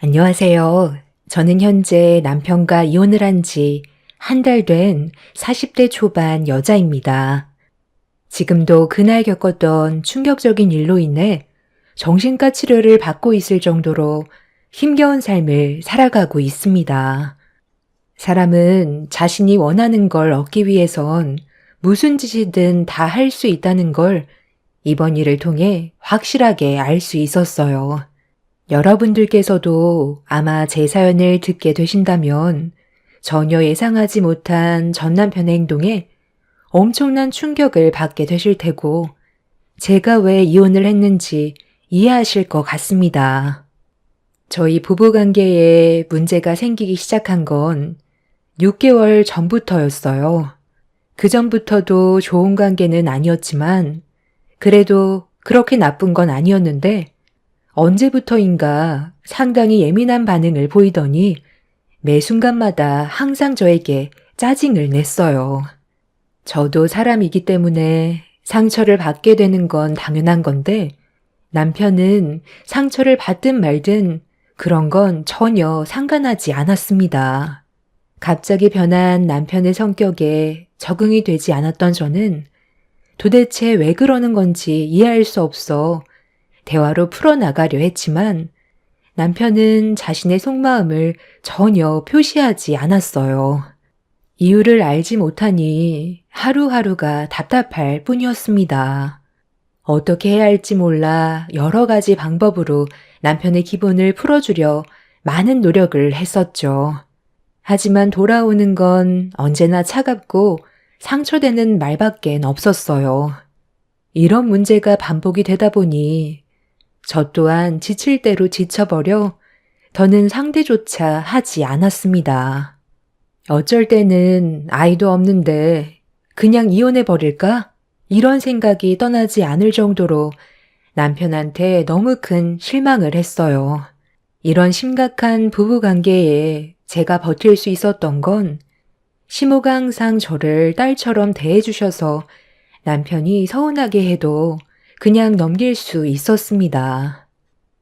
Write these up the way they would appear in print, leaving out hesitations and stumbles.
안녕하세요. 저는 현재 남편과 이혼을 한 지 한 달 된 40대 초반 여자입니다. 지금도 그날 겪었던 충격적인 일로 인해 정신과 치료를 받고 있을 정도로 힘겨운 삶을 살아가고 있습니다. 사람은 자신이 원하는 걸 얻기 위해선 무슨 짓이든 다 할 수 있다는 걸 이번 일을 통해 확실하게 알 수 있었어요. 여러분들께서도 아마 제 사연을 듣게 되신다면 전혀 예상하지 못한 전 남편의 행동에 엄청난 충격을 받게 되실 테고 제가 왜 이혼을 했는지 이해하실 것 같습니다. 저희 부부관계에 문제가 생기기 시작한 건 6개월 전부터였어요. 그 전부터도 좋은 관계는 아니었지만 그래도 그렇게 나쁜 건 아니었는데 언제부터인가 상당히 예민한 반응을 보이더니 매 순간마다 항상 저에게 짜증을 냈어요. 저도 사람이기 때문에 상처를 받게 되는 건 당연한 건데 남편은 상처를 받든 말든 그런 건 전혀 상관하지 않았습니다. 갑자기 변한 남편의 성격에 적응이 되지 않았던 저는 도대체 왜 그러는 건지 이해할 수 없어 대화로 풀어나가려 했지만 남편은 자신의 속마음을 전혀 표시하지 않았어요. 이유를 알지 못하니 하루하루가 답답할 뿐이었습니다. 어떻게 해야 할지 몰라 여러 가지 방법으로 남편의 기분을 풀어주려 많은 노력을 했었죠. 하지만 돌아오는 건 언제나 차갑고 상처되는 말밖엔 없었어요. 이런 문제가 반복이 되다 보니 저 또한 지칠 대로 지쳐버려 더는 상대조차 하지 않았습니다. 어쩔 때는 아이도 없는데 그냥 이혼해버릴까? 이런 생각이 떠나지 않을 정도로 남편한테 너무 큰 실망을 했어요. 이런 심각한 부부관계에 제가 버틸 수 있었던 건 시모가 항상 저를 딸처럼 대해주셔서 남편이 서운하게 해도 그냥 넘길 수 있었습니다.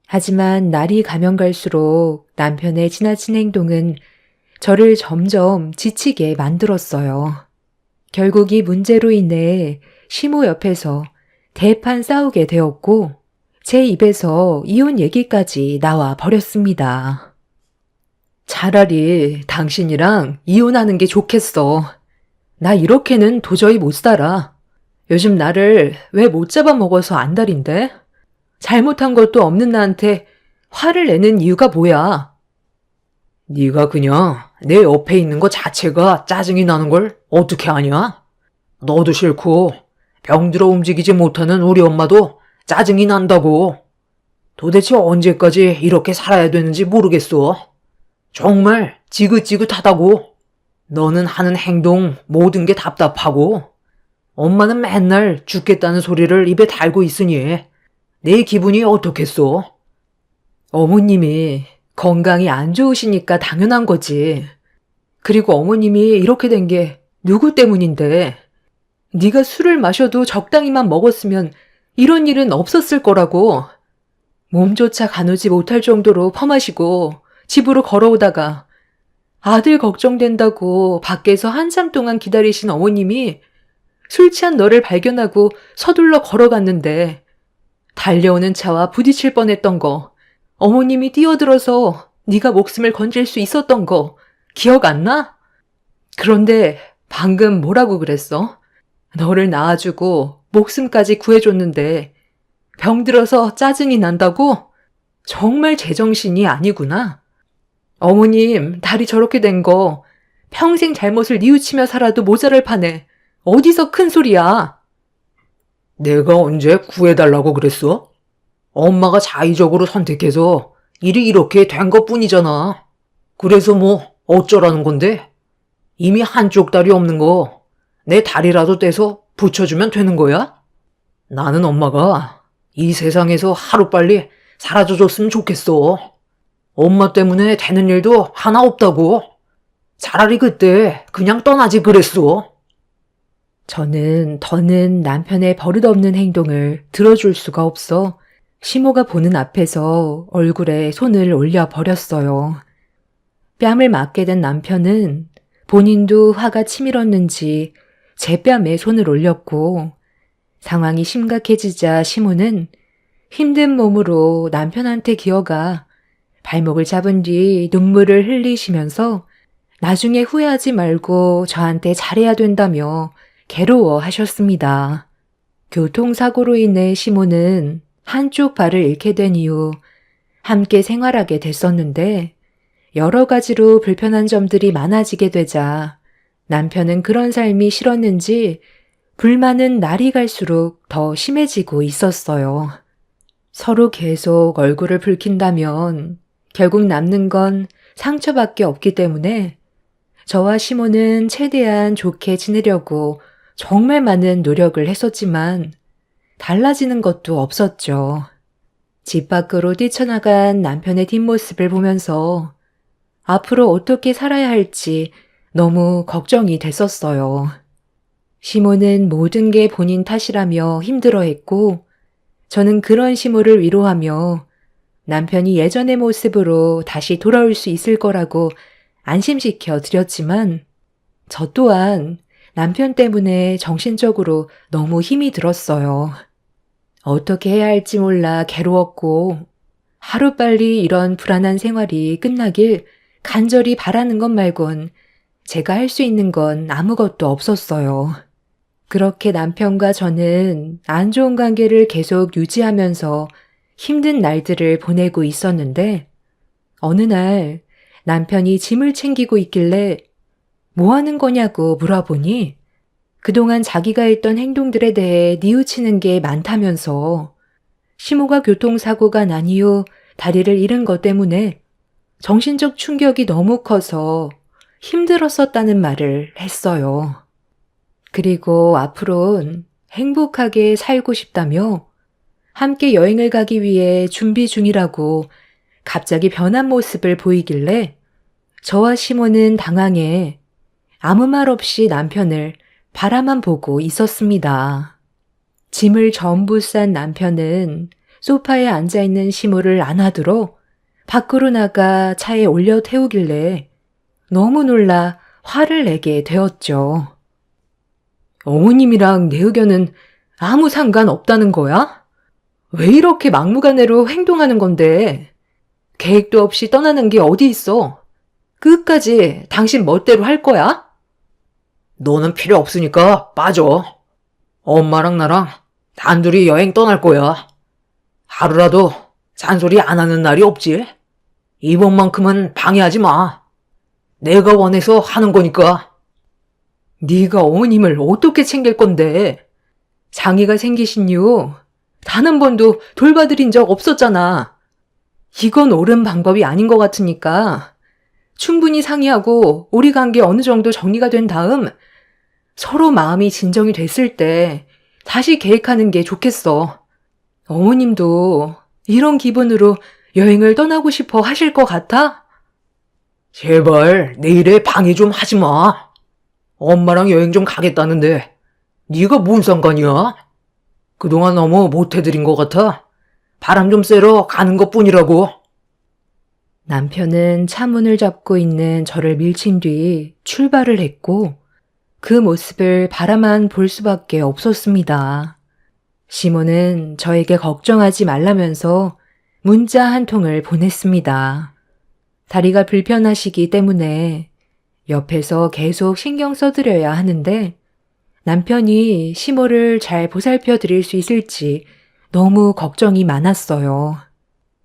하지만 날이 가면 갈수록 남편의 지나친 행동은 저를 점점 지치게 만들었어요. 결국 이 문제로 인해 시모 옆에서 대판 싸우게 되었고 제 입에서 이혼 얘기까지 나와 버렸습니다. 차라리 당신이랑 이혼하는 게 좋겠어. 나 이렇게는 도저히 못 살아. 요즘 나를 왜 못 잡아먹어서 안달인데? 잘못한 것도 없는 나한테 화를 내는 이유가 뭐야? 네가 그냥 내 옆에 있는 거 자체가 짜증이 나는 걸 어떻게 아냐? 너도 싫고 병들어 움직이지 못하는 우리 엄마도 짜증이 난다고. 도대체 언제까지 이렇게 살아야 되는지 모르겠어. 정말 지긋지긋하다고. 너는 하는 행동 모든 게 답답하고 엄마는 맨날 죽겠다는 소리를 입에 달고 있으니 내 기분이 어떻겠소? 어머님이 건강이 안 좋으시니까 당연한 거지. 그리고 어머님이 이렇게 된 게 누구 때문인데? 네가 술을 마셔도 적당히만 먹었으면 이런 일은 없었을 거라고. 몸조차 가누지 못할 정도로 퍼마시고 집으로 걸어오다가 아들 걱정된다고 밖에서 한참 동안 기다리신 어머님이 술 취한 너를 발견하고 서둘러 걸어갔는데 달려오는 차와 부딪힐 뻔했던 거, 어머님이 뛰어들어서 네가 목숨을 건질 수 있었던 거 기억 안 나? 그런데 방금 뭐라고 그랬어? 너를 낳아주고 목숨까지 구해줬는데 병들어서 짜증이 난다고? 정말 제정신이 아니구나. 어머님 다리 저렇게 된 거 평생 잘못을 뉘우치며 살아도 모자랄 판에 어디서 큰 소리야? 내가 언제 구해달라고 그랬어? 엄마가 자의적으로 선택해서 일이 이렇게 된 것뿐이잖아. 그래서 뭐 어쩌라는 건데? 이미 한쪽 다리 없는 거 내 다리라도 떼서 붙여주면 되는 거야? 나는 엄마가 이 세상에서 하루빨리 사라져줬으면 좋겠어. 엄마 때문에 되는 일도 하나 없다고. 차라리 그때 그냥 떠나지 그랬어. 저는 더는 남편의 버릇없는 행동을 들어줄 수가 없어 시모가 보는 앞에서 얼굴에 손을 올려 버렸어요. 뺨을 맞게 된 남편은 본인도 화가 치밀었는지 제 뺨에 손을 올렸고, 상황이 심각해지자 시모는 힘든 몸으로 남편한테 기어가 발목을 잡은 뒤 눈물을 흘리시면서 나중에 후회하지 말고 저한테 잘해야 된다며 괴로워하셨습니다. 교통사고로 인해 시모는 한쪽 발을 잃게 된 이후 함께 생활하게 됐었는데, 여러 가지로 불편한 점들이 많아지게 되자 남편은 그런 삶이 싫었는지 불만은 날이 갈수록 더 심해지고 있었어요. 서로 계속 얼굴을 붉힌다면 결국 남는 건 상처밖에 없기 때문에 저와 시모는 최대한 좋게 지내려고 정말 많은 노력을 했었지만 달라지는 것도 없었죠. 집 밖으로 뛰쳐나간 남편의 뒷모습을 보면서 앞으로 어떻게 살아야 할지 너무 걱정이 됐었어요. 시모는 모든 게 본인 탓이라며 힘들어했고, 저는 그런 시모를 위로하며 남편이 예전의 모습으로 다시 돌아올 수 있을 거라고 안심시켜 드렸지만, 저 또한 남편 때문에 정신적으로 너무 힘이 들었어요. 어떻게 해야 할지 몰라 괴로웠고, 하루빨리 이런 불안한 생활이 끝나길 간절히 바라는 것 말곤 제가 할 수 있는 건 아무것도 없었어요. 그렇게 남편과 저는 안 좋은 관계를 계속 유지하면서 힘든 날들을 보내고 있었는데, 어느 날 남편이 짐을 챙기고 있길래 뭐 하는 거냐고 물어보니 그동안 자기가 했던 행동들에 대해 뉘우치는 게 많다면서, 시모가 교통사고가 난 이후 다리를 잃은 것 때문에 정신적 충격이 너무 커서 힘들었었다는 말을 했어요. 그리고 앞으론 행복하게 살고 싶다며 함께 여행을 가기 위해 준비 중이라고 갑자기 변한 모습을 보이길래 저와 시모는 당황해 아무 말 없이 남편을 바라만 보고 있었습니다. 짐을 전부 싼 남편은 소파에 앉아있는 시모를 안아들어 밖으로 나가 차에 올려 태우길래 너무 놀라 화를 내게 되었죠. 어머님이랑 내 의견은 아무 상관없다는 거야? 왜 이렇게 막무가내로 행동하는 건데? 계획도 없이 떠나는 게 어디 있어? 끝까지 당신 멋대로 할 거야? 너는 필요 없으니까 빠져. 엄마랑 나랑 단둘이 여행 떠날 거야. 하루라도 잔소리 안 하는 날이 없지. 이번만큼은 방해하지 마. 내가 원해서 하는 거니까. 네가 어머님을 어떻게 챙길 건데? 장애가 생기신 이후 단 한 번도 돌봐드린 적 없었잖아. 이건 옳은 방법이 아닌 것 같으니까 충분히 상의하고 우리 관계 어느 정도 정리가 된 다음 서로 마음이 진정이 됐을 때 다시 계획하는 게 좋겠어. 어머님도 이런 기분으로 여행을 떠나고 싶어 하실 것 같아? 제발 내 일에 방해 좀 하지 마. 엄마랑 여행 좀 가겠다는데 네가 뭔 상관이야? 그동안 너무 못해드린 것 같아. 바람 좀 쐬러 가는 것뿐이라고. 남편은 차 문을 잡고 있는 저를 밀친 뒤 출발을 했고, 그 모습을 바라만 볼 수밖에 없었습니다. 시모는 저에게 걱정하지 말라면서 문자 한 통을 보냈습니다. 다리가 불편하시기 때문에 옆에서 계속 신경 써드려야 하는데 남편이 시모를 잘 보살펴 드릴 수 있을지 너무 걱정이 많았어요.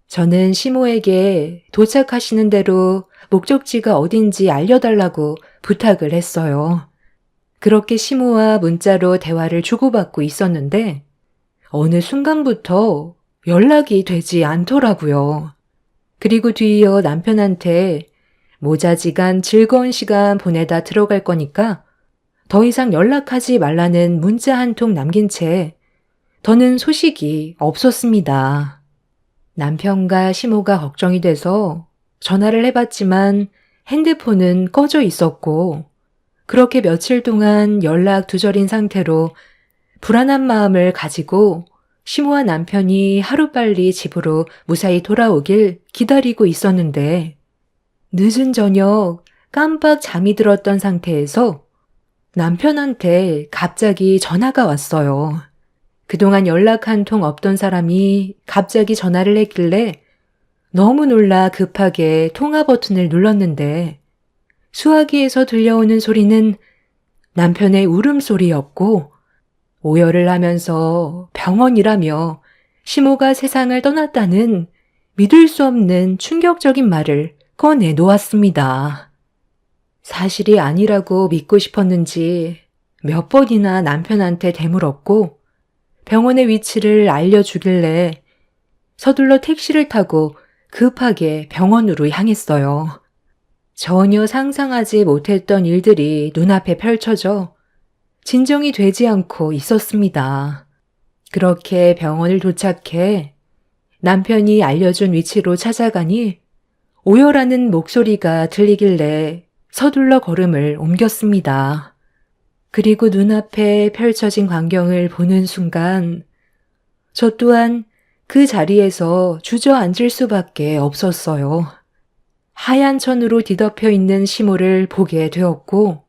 저는 시모에게 도착하시는 대로 목적지가 어딘지 알려달라고 부탁을 했어요. 그렇게 시모와 문자로 대화를 주고받고 있었는데 어느 순간부터 연락이 되지 않더라고요. 그리고 뒤이어 남편한테 모자지간 즐거운 시간 보내다 들어갈 거니까 더 이상 연락하지 말라는 문자 한 통 남긴 채 더는 소식이 없었습니다. 남편과 시모가 걱정이 돼서 전화를 해봤지만 핸드폰은 꺼져 있었고 그렇게 며칠 동안 연락 두절인 상태로 불안한 마음을 가지고 시모와 남편이 하루빨리 집으로 무사히 돌아오길 기다리고 있었는데 늦은 저녁 깜빡 잠이 들었던 상태에서 남편한테 갑자기 전화가 왔어요. 그동안 연락 한 통 없던 사람이 갑자기 전화를 했길래 너무 놀라 급하게 통화 버튼을 눌렀는데 수화기에서 들려오는 소리는 남편의 울음소리였고 오열을 하면서 병원이라며 시모가 세상을 떠났다는 믿을 수 없는 충격적인 말을 꺼내 놓았습니다. 사실이 아니라고 믿고 싶었는지 몇 번이나 남편한테 되물었고 병원의 위치를 알려주길래 서둘러 택시를 타고 급하게 병원으로 향했어요. 전혀 상상하지 못했던 일들이 눈앞에 펼쳐져 진정이 되지 않고 있었습니다. 그렇게 병원을 도착해 남편이 알려준 위치로 찾아가니 오열하는 목소리가 들리길래 서둘러 걸음을 옮겼습니다. 그리고 눈앞에 펼쳐진 광경을 보는 순간 저 또한 그 자리에서 주저앉을 수밖에 없었어요. 하얀 천으로 뒤덮여 있는 시모를 보게 되었고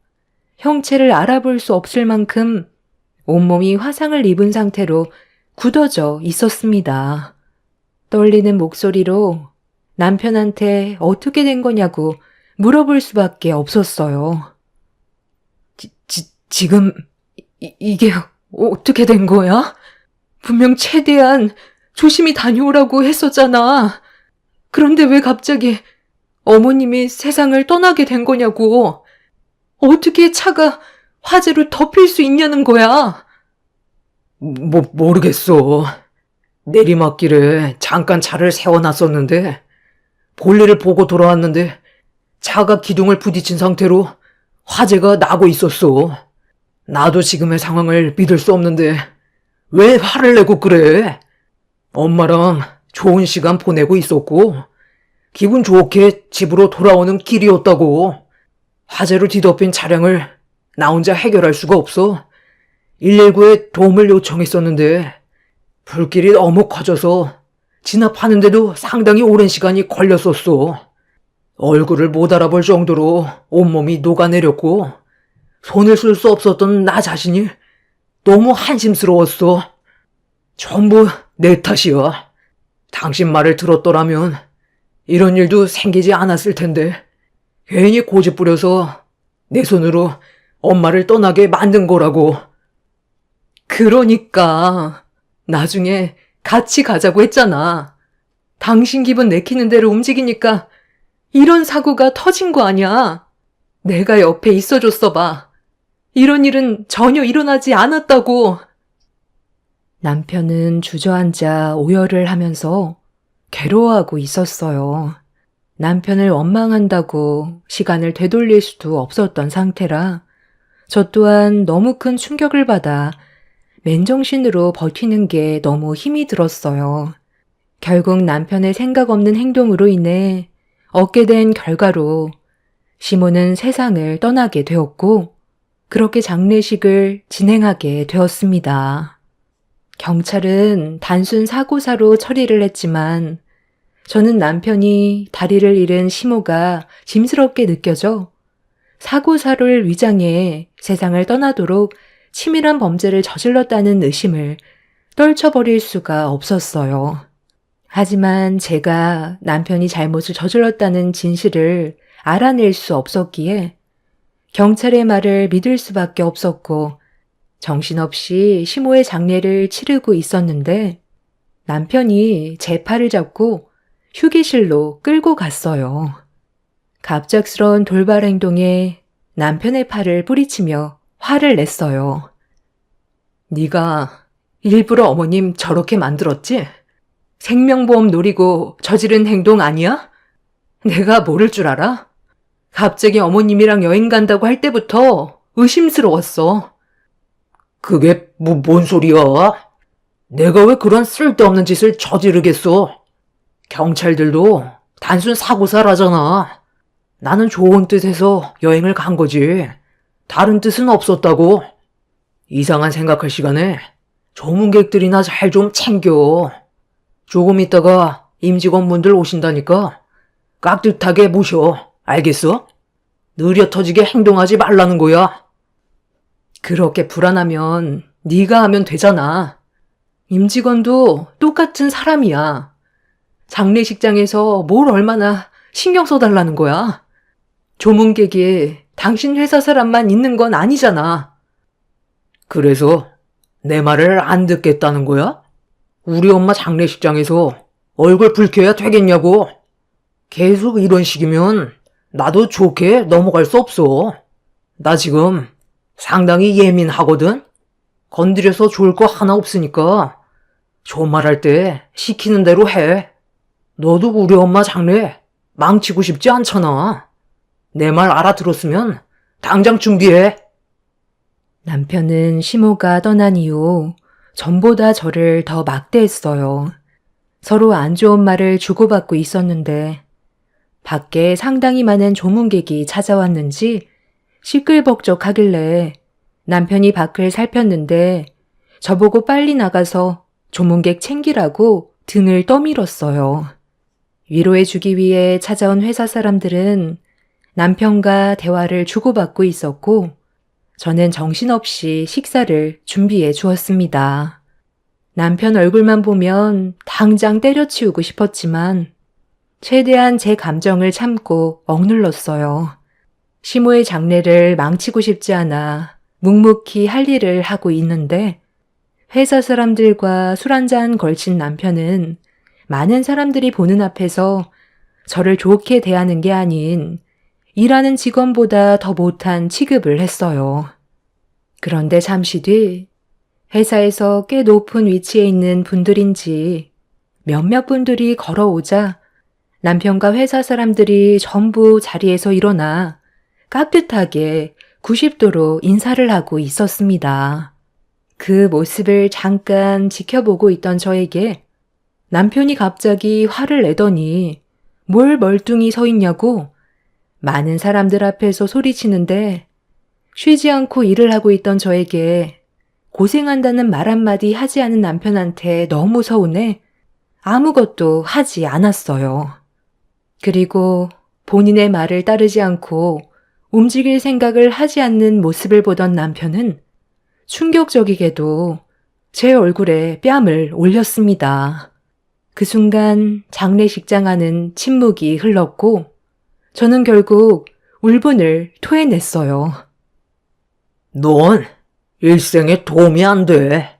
형체를 알아볼 수 없을 만큼 온몸이 화상을 입은 상태로 굳어져 있었습니다. 떨리는 목소리로 남편한테 어떻게 된 거냐고 물어볼 수밖에 없었어요. 지금 이게 어떻게 된 거야? 분명 최대한 조심히 다녀오라고 했었잖아. 그런데 왜 갑자기 어머님이 세상을 떠나게 된 거냐고. 어떻게 차가 화재로 덮일 수 있냐는 거야. 모르겠어. 내리막길에 잠깐 차를 세워놨었는데 볼일을 보고 돌아왔는데 차가 기둥을 부딪힌 상태로 화재가 나고 있었어. 나도 지금의 상황을 믿을 수 없는데 왜 화를 내고 그래? 엄마랑 좋은 시간 보내고 있었고 기분 좋게 집으로 돌아오는 길이었다고. 화재로 뒤덮인 차량을 나 혼자 해결할 수가 없어. 119에 도움을 요청했었는데 불길이 너무 커져서 진압하는데도 상당히 오랜 시간이 걸렸었어. 얼굴을 못 알아볼 정도로 온몸이 녹아내렸고 손을 쓸 수 없었던 나 자신이 너무 한심스러웠어. 전부 내 탓이야. 당신 말을 들었더라면 이런 일도 생기지 않았을 텐데 괜히 고집 부려서 내 손으로 엄마를 떠나게 만든 거라고. 그러니까 나중에 같이 가자고 했잖아. 당신 기분 내키는 대로 움직이니까 이런 사고가 터진 거 아니야. 내가 옆에 있어줬어 봐. 이런 일은 전혀 일어나지 않았다고. 남편은 주저앉아 오열을 하면서 괴로워하고 있었어요. 남편을 원망한다고 시간을 되돌릴 수도 없었던 상태라 저 또한 너무 큰 충격을 받아 맨정신으로 버티는 게 너무 힘이 들었어요. 결국 남편의 생각 없는 행동으로 인해 얻게 된 결과로 시모는 세상을 떠나게 되었고 그렇게 장례식을 진행하게 되었습니다. 경찰은 단순 사고사로 처리를 했지만 저는 남편이 다리를 잃은 시모가 짐스럽게 느껴져 사고사를 위장해 세상을 떠나도록 치밀한 범죄를 저질렀다는 의심을 떨쳐버릴 수가 없었어요. 하지만 제가 남편이 잘못을 저질렀다는 진실을 알아낼 수 없었기에 경찰의 말을 믿을 수밖에 없었고 정신없이 시모의 장례를 치르고 있었는데 남편이 제 팔을 잡고 휴게실로 끌고 갔어요. 갑작스러운 돌발 행동에 남편의 팔을 뿌리치며 화를 냈어요. 네가 일부러 어머님 저렇게 만들었지? 생명보험 노리고 저지른 행동 아니야? 내가 모를 줄 알아? 갑자기 어머님이랑 여행 간다고 할 때부터 의심스러웠어. 그게 뭔 소리야? 내가 왜 그런 쓸데없는 짓을 저지르겠어? 경찰들도 단순 사고사라잖아. 나는 좋은 뜻에서 여행을 간 거지. 다른 뜻은 없었다고. 이상한 생각할 시간에 조문객들이나 잘 좀 챙겨. 조금 있다가 임직원분들 오신다니까 깍듯하게 모셔. 알겠어? 느려 터지게 행동하지 말라는 거야. 그렇게 불안하면 네가 하면 되잖아. 임직원도 똑같은 사람이야. 장례식장에서 뭘 얼마나 신경 써달라는 거야. 조문객이 당신 회사 사람만 있는 건 아니잖아. 그래서 내 말을 안 듣겠다는 거야? 우리 엄마 장례식장에서 얼굴 붉혀야 되겠냐고. 계속 이런 식이면 나도 좋게 넘어갈 수 없어. 나 지금 상당히 예민하거든? 건드려서 좋을 거 하나 없으니까 조말할 때 시키는 대로 해. 너도 우리 엄마 장례 망치고 싶지 않잖아. 내 말 알아들었으면 당장 준비해. 남편은 시모가 떠난 이후 전보다 저를 더 막대했어요. 서로 안 좋은 말을 주고받고 있었는데 밖에 상당히 많은 조문객이 찾아왔는지 시끌벅적하길래 남편이 밖을 살폈는데 저보고 빨리 나가서 조문객 챙기라고 등을 떠밀었어요. 위로해주기 위해 찾아온 회사 사람들은 남편과 대화를 주고받고 있었고 저는 정신없이 식사를 준비해 주었습니다. 남편 얼굴만 보면 당장 때려치우고 싶었지만 최대한 제 감정을 참고 억눌렀어요. 시모의 장례를 망치고 싶지 않아 묵묵히 할 일을 하고 있는데 회사 사람들과 술 한잔 걸친 남편은 많은 사람들이 보는 앞에서 저를 좋게 대하는 게 아닌 일하는 직원보다 더 못한 취급을 했어요. 그런데 잠시 뒤 회사에서 꽤 높은 위치에 있는 분들인지 몇몇 분들이 걸어오자 남편과 회사 사람들이 전부 자리에서 일어나 깍듯하게 90도로 인사를 하고 있었습니다. 그 모습을 잠깐 지켜보고 있던 저에게 남편이 갑자기 화를 내더니 뭘 멀뚱히 서 있냐고 많은 사람들 앞에서 소리치는데 쉬지 않고 일을 하고 있던 저에게 고생한다는 말 한마디 하지 않은 남편한테 너무 서운해 아무것도 하지 않았어요. 그리고 본인의 말을 따르지 않고 움직일 생각을 하지 않는 모습을 보던 남편은 충격적이게도 제 얼굴에 뺨을 올렸습니다. 그 순간 장례식장 안은 침묵이 흘렀고 저는 결국 울분을 토해냈어요. 넌 일생에 도움이 안 돼.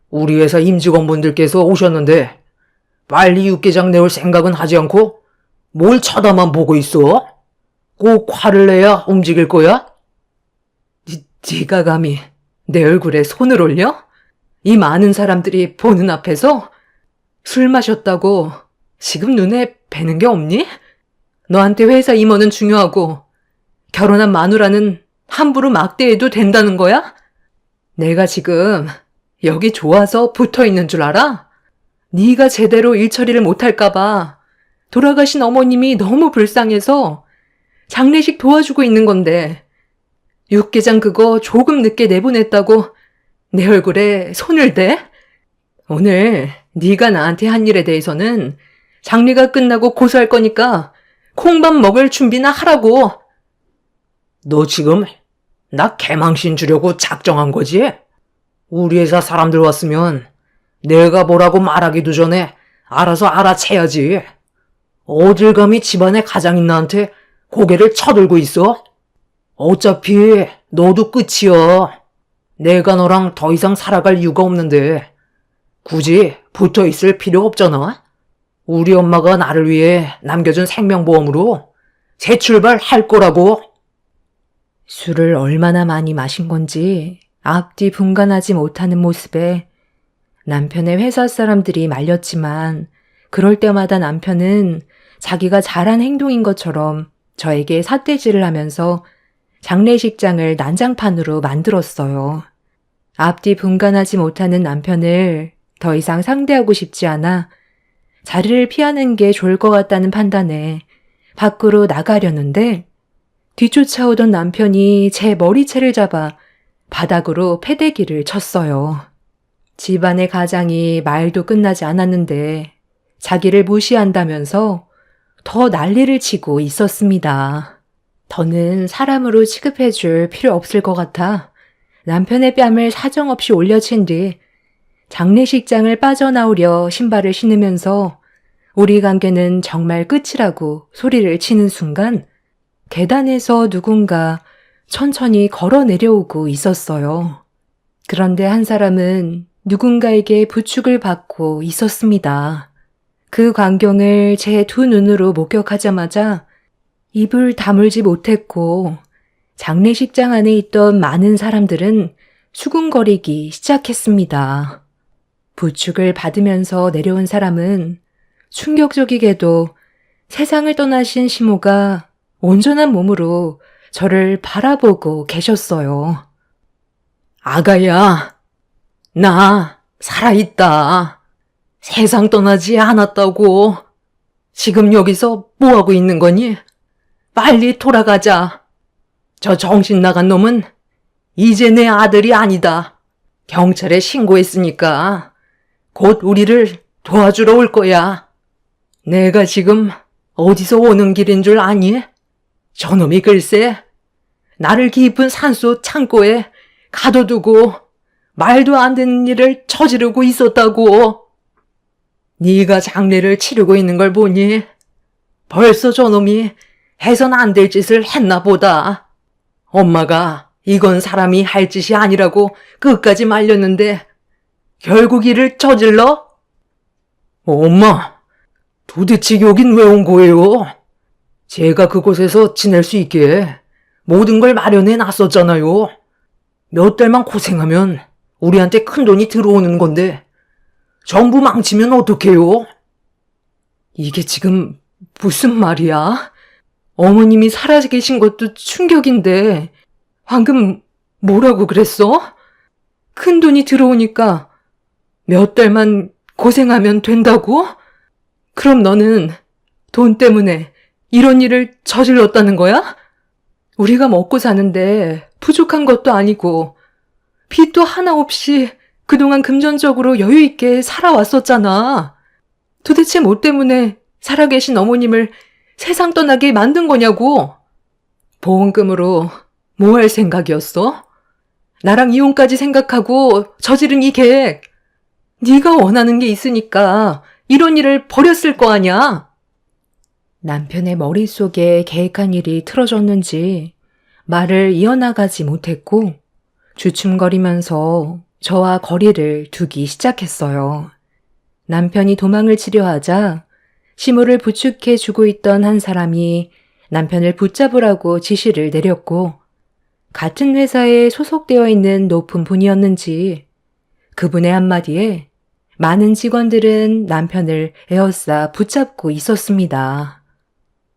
우리 회사 임직원분들께서 오셨는데 빨리 육개장 내올 생각은 하지 않고 뭘 쳐다만 보고 있어? 꼭 화를 내야 움직일 거야? 네가 감히 내 얼굴에 손을 올려? 이 많은 사람들이 보는 앞에서 술 마셨다고 지금 눈에 뵈는 게 없니? 너한테 회사 임원은 중요하고 결혼한 마누라는 함부로 막대해도 된다는 거야? 내가 지금 여기 좋아서 붙어 있는 줄 알아? 네가 제대로 일 처리를 못할까 봐 돌아가신 어머님이 너무 불쌍해서 장례식 도와주고 있는 건데 육개장 그거 조금 늦게 내보냈다고 내 얼굴에 손을 대? 오늘 네가 나한테 한 일에 대해서는 장례가 끝나고 고소할 거니까 콩밥 먹을 준비나 하라고. 너 지금 나 개망신 주려고 작정한 거지? 우리 회사 사람들 왔으면 내가 뭐라고 말하기도 전에 알아서 알아채야지. 어딜 감히 집안의 가장인 나한테 고개를 쳐들고 있어? 어차피 너도 끝이야. 내가 너랑 더 이상 살아갈 이유가 없는데 굳이 붙어 있을 필요 없잖아. 우리 엄마가 나를 위해 남겨준 생명보험으로 새 출발할 거라고. 술을 얼마나 많이 마신 건지 앞뒤 분간하지 못하는 모습에 남편의 회사 사람들이 말렸지만 그럴 때마다 남편은 자기가 잘한 행동인 것처럼 저에게 삿대질을 하면서 장례식장을 난장판으로 만들었어요. 앞뒤 분간하지 못하는 남편을 더 이상 상대하고 싶지 않아 자리를 피하는 게 좋을 것 같다는 판단에 밖으로 나가려는데 뒤쫓아오던 남편이 제 머리채를 잡아 바닥으로 패대기를 쳤어요. 집안의 가장이 말도 끝나지 않았는데 자기를 무시한다면서 더 난리를 치고 있었습니다. 더는 사람으로 취급해줄 필요 없을 것 같아 남편의 뺨을 사정없이 올려친 뒤 장례식장을 빠져나오려 신발을 신으면서 우리 관계는 정말 끝이라고 소리를 치는 순간 계단에서 누군가 천천히 걸어 내려오고 있었어요. 그런데 한 사람은 누군가에게 부축을 받고 있었습니다. 그 광경을 제 두 눈으로 목격하자마자 입을 다물지 못했고 장례식장 안에 있던 많은 사람들은 수군거리기 시작했습니다. 부축을 받으면서 내려온 사람은 충격적이게도 세상을 떠나신 시모가 온전한 몸으로 저를 바라보고 계셨어요. 아가야, 나 살아있다. 세상 떠나지 않았다고. 지금 여기서 뭐하고 있는 거니? 빨리 돌아가자. 저 정신 나간 놈은 이제 내 아들이 아니다. 경찰에 신고했으니까 곧 우리를 도와주러 올 거야. 내가 지금 어디서 오는 길인 줄 아니? 저놈이 글쎄 나를 깊은 산속 창고에 가둬두고 말도 안 되는 일을 저지르고 있었다고. 네가 장례를 치르고 있는 걸 보니 벌써 저놈이 해선 안 될 짓을 했나 보다. 엄마가 이건 사람이 할 짓이 아니라고 끝까지 말렸는데 결국 이를 저질러? 엄마, 도대체 여긴 왜 온 거예요? 제가 그곳에서 지낼 수 있게 모든 걸 마련해 놨었잖아요. 몇 달만 고생하면 우리한테 큰 돈이 들어오는 건데 전부 망치면 어떡해요? 이게 지금 무슨 말이야? 어머님이 살아계신 것도 충격인데 방금 뭐라고 그랬어? 큰 돈이 들어오니까 몇 달만 고생하면 된다고? 그럼 너는 돈 때문에 이런 일을 저질렀다는 거야? 우리가 먹고 사는데 부족한 것도 아니고 빚도 하나 없이 그동안 금전적으로 여유 있게 살아왔었잖아. 도대체 뭐 때문에 살아계신 어머님을 세상 떠나게 만든 거냐고. 보험금으로 뭐 할 생각이었어? 나랑 이혼까지 생각하고 저지른 이 계획. 네가 원하는 게 있으니까 이런 일을 벌였을 거 아냐. 남편의 머릿속에 계획한 일이 틀어졌는지 말을 이어나가지 못했고 주춤거리면서 저와 거리를 두기 시작했어요. 남편이 도망을 치려 하자 시모를 부축해 주고 있던 한 사람이 남편을 붙잡으라고 지시를 내렸고 같은 회사에 소속되어 있는 높은 분이었는지 그분의 한마디에 많은 직원들은 남편을 에워싸 붙잡고 있었습니다.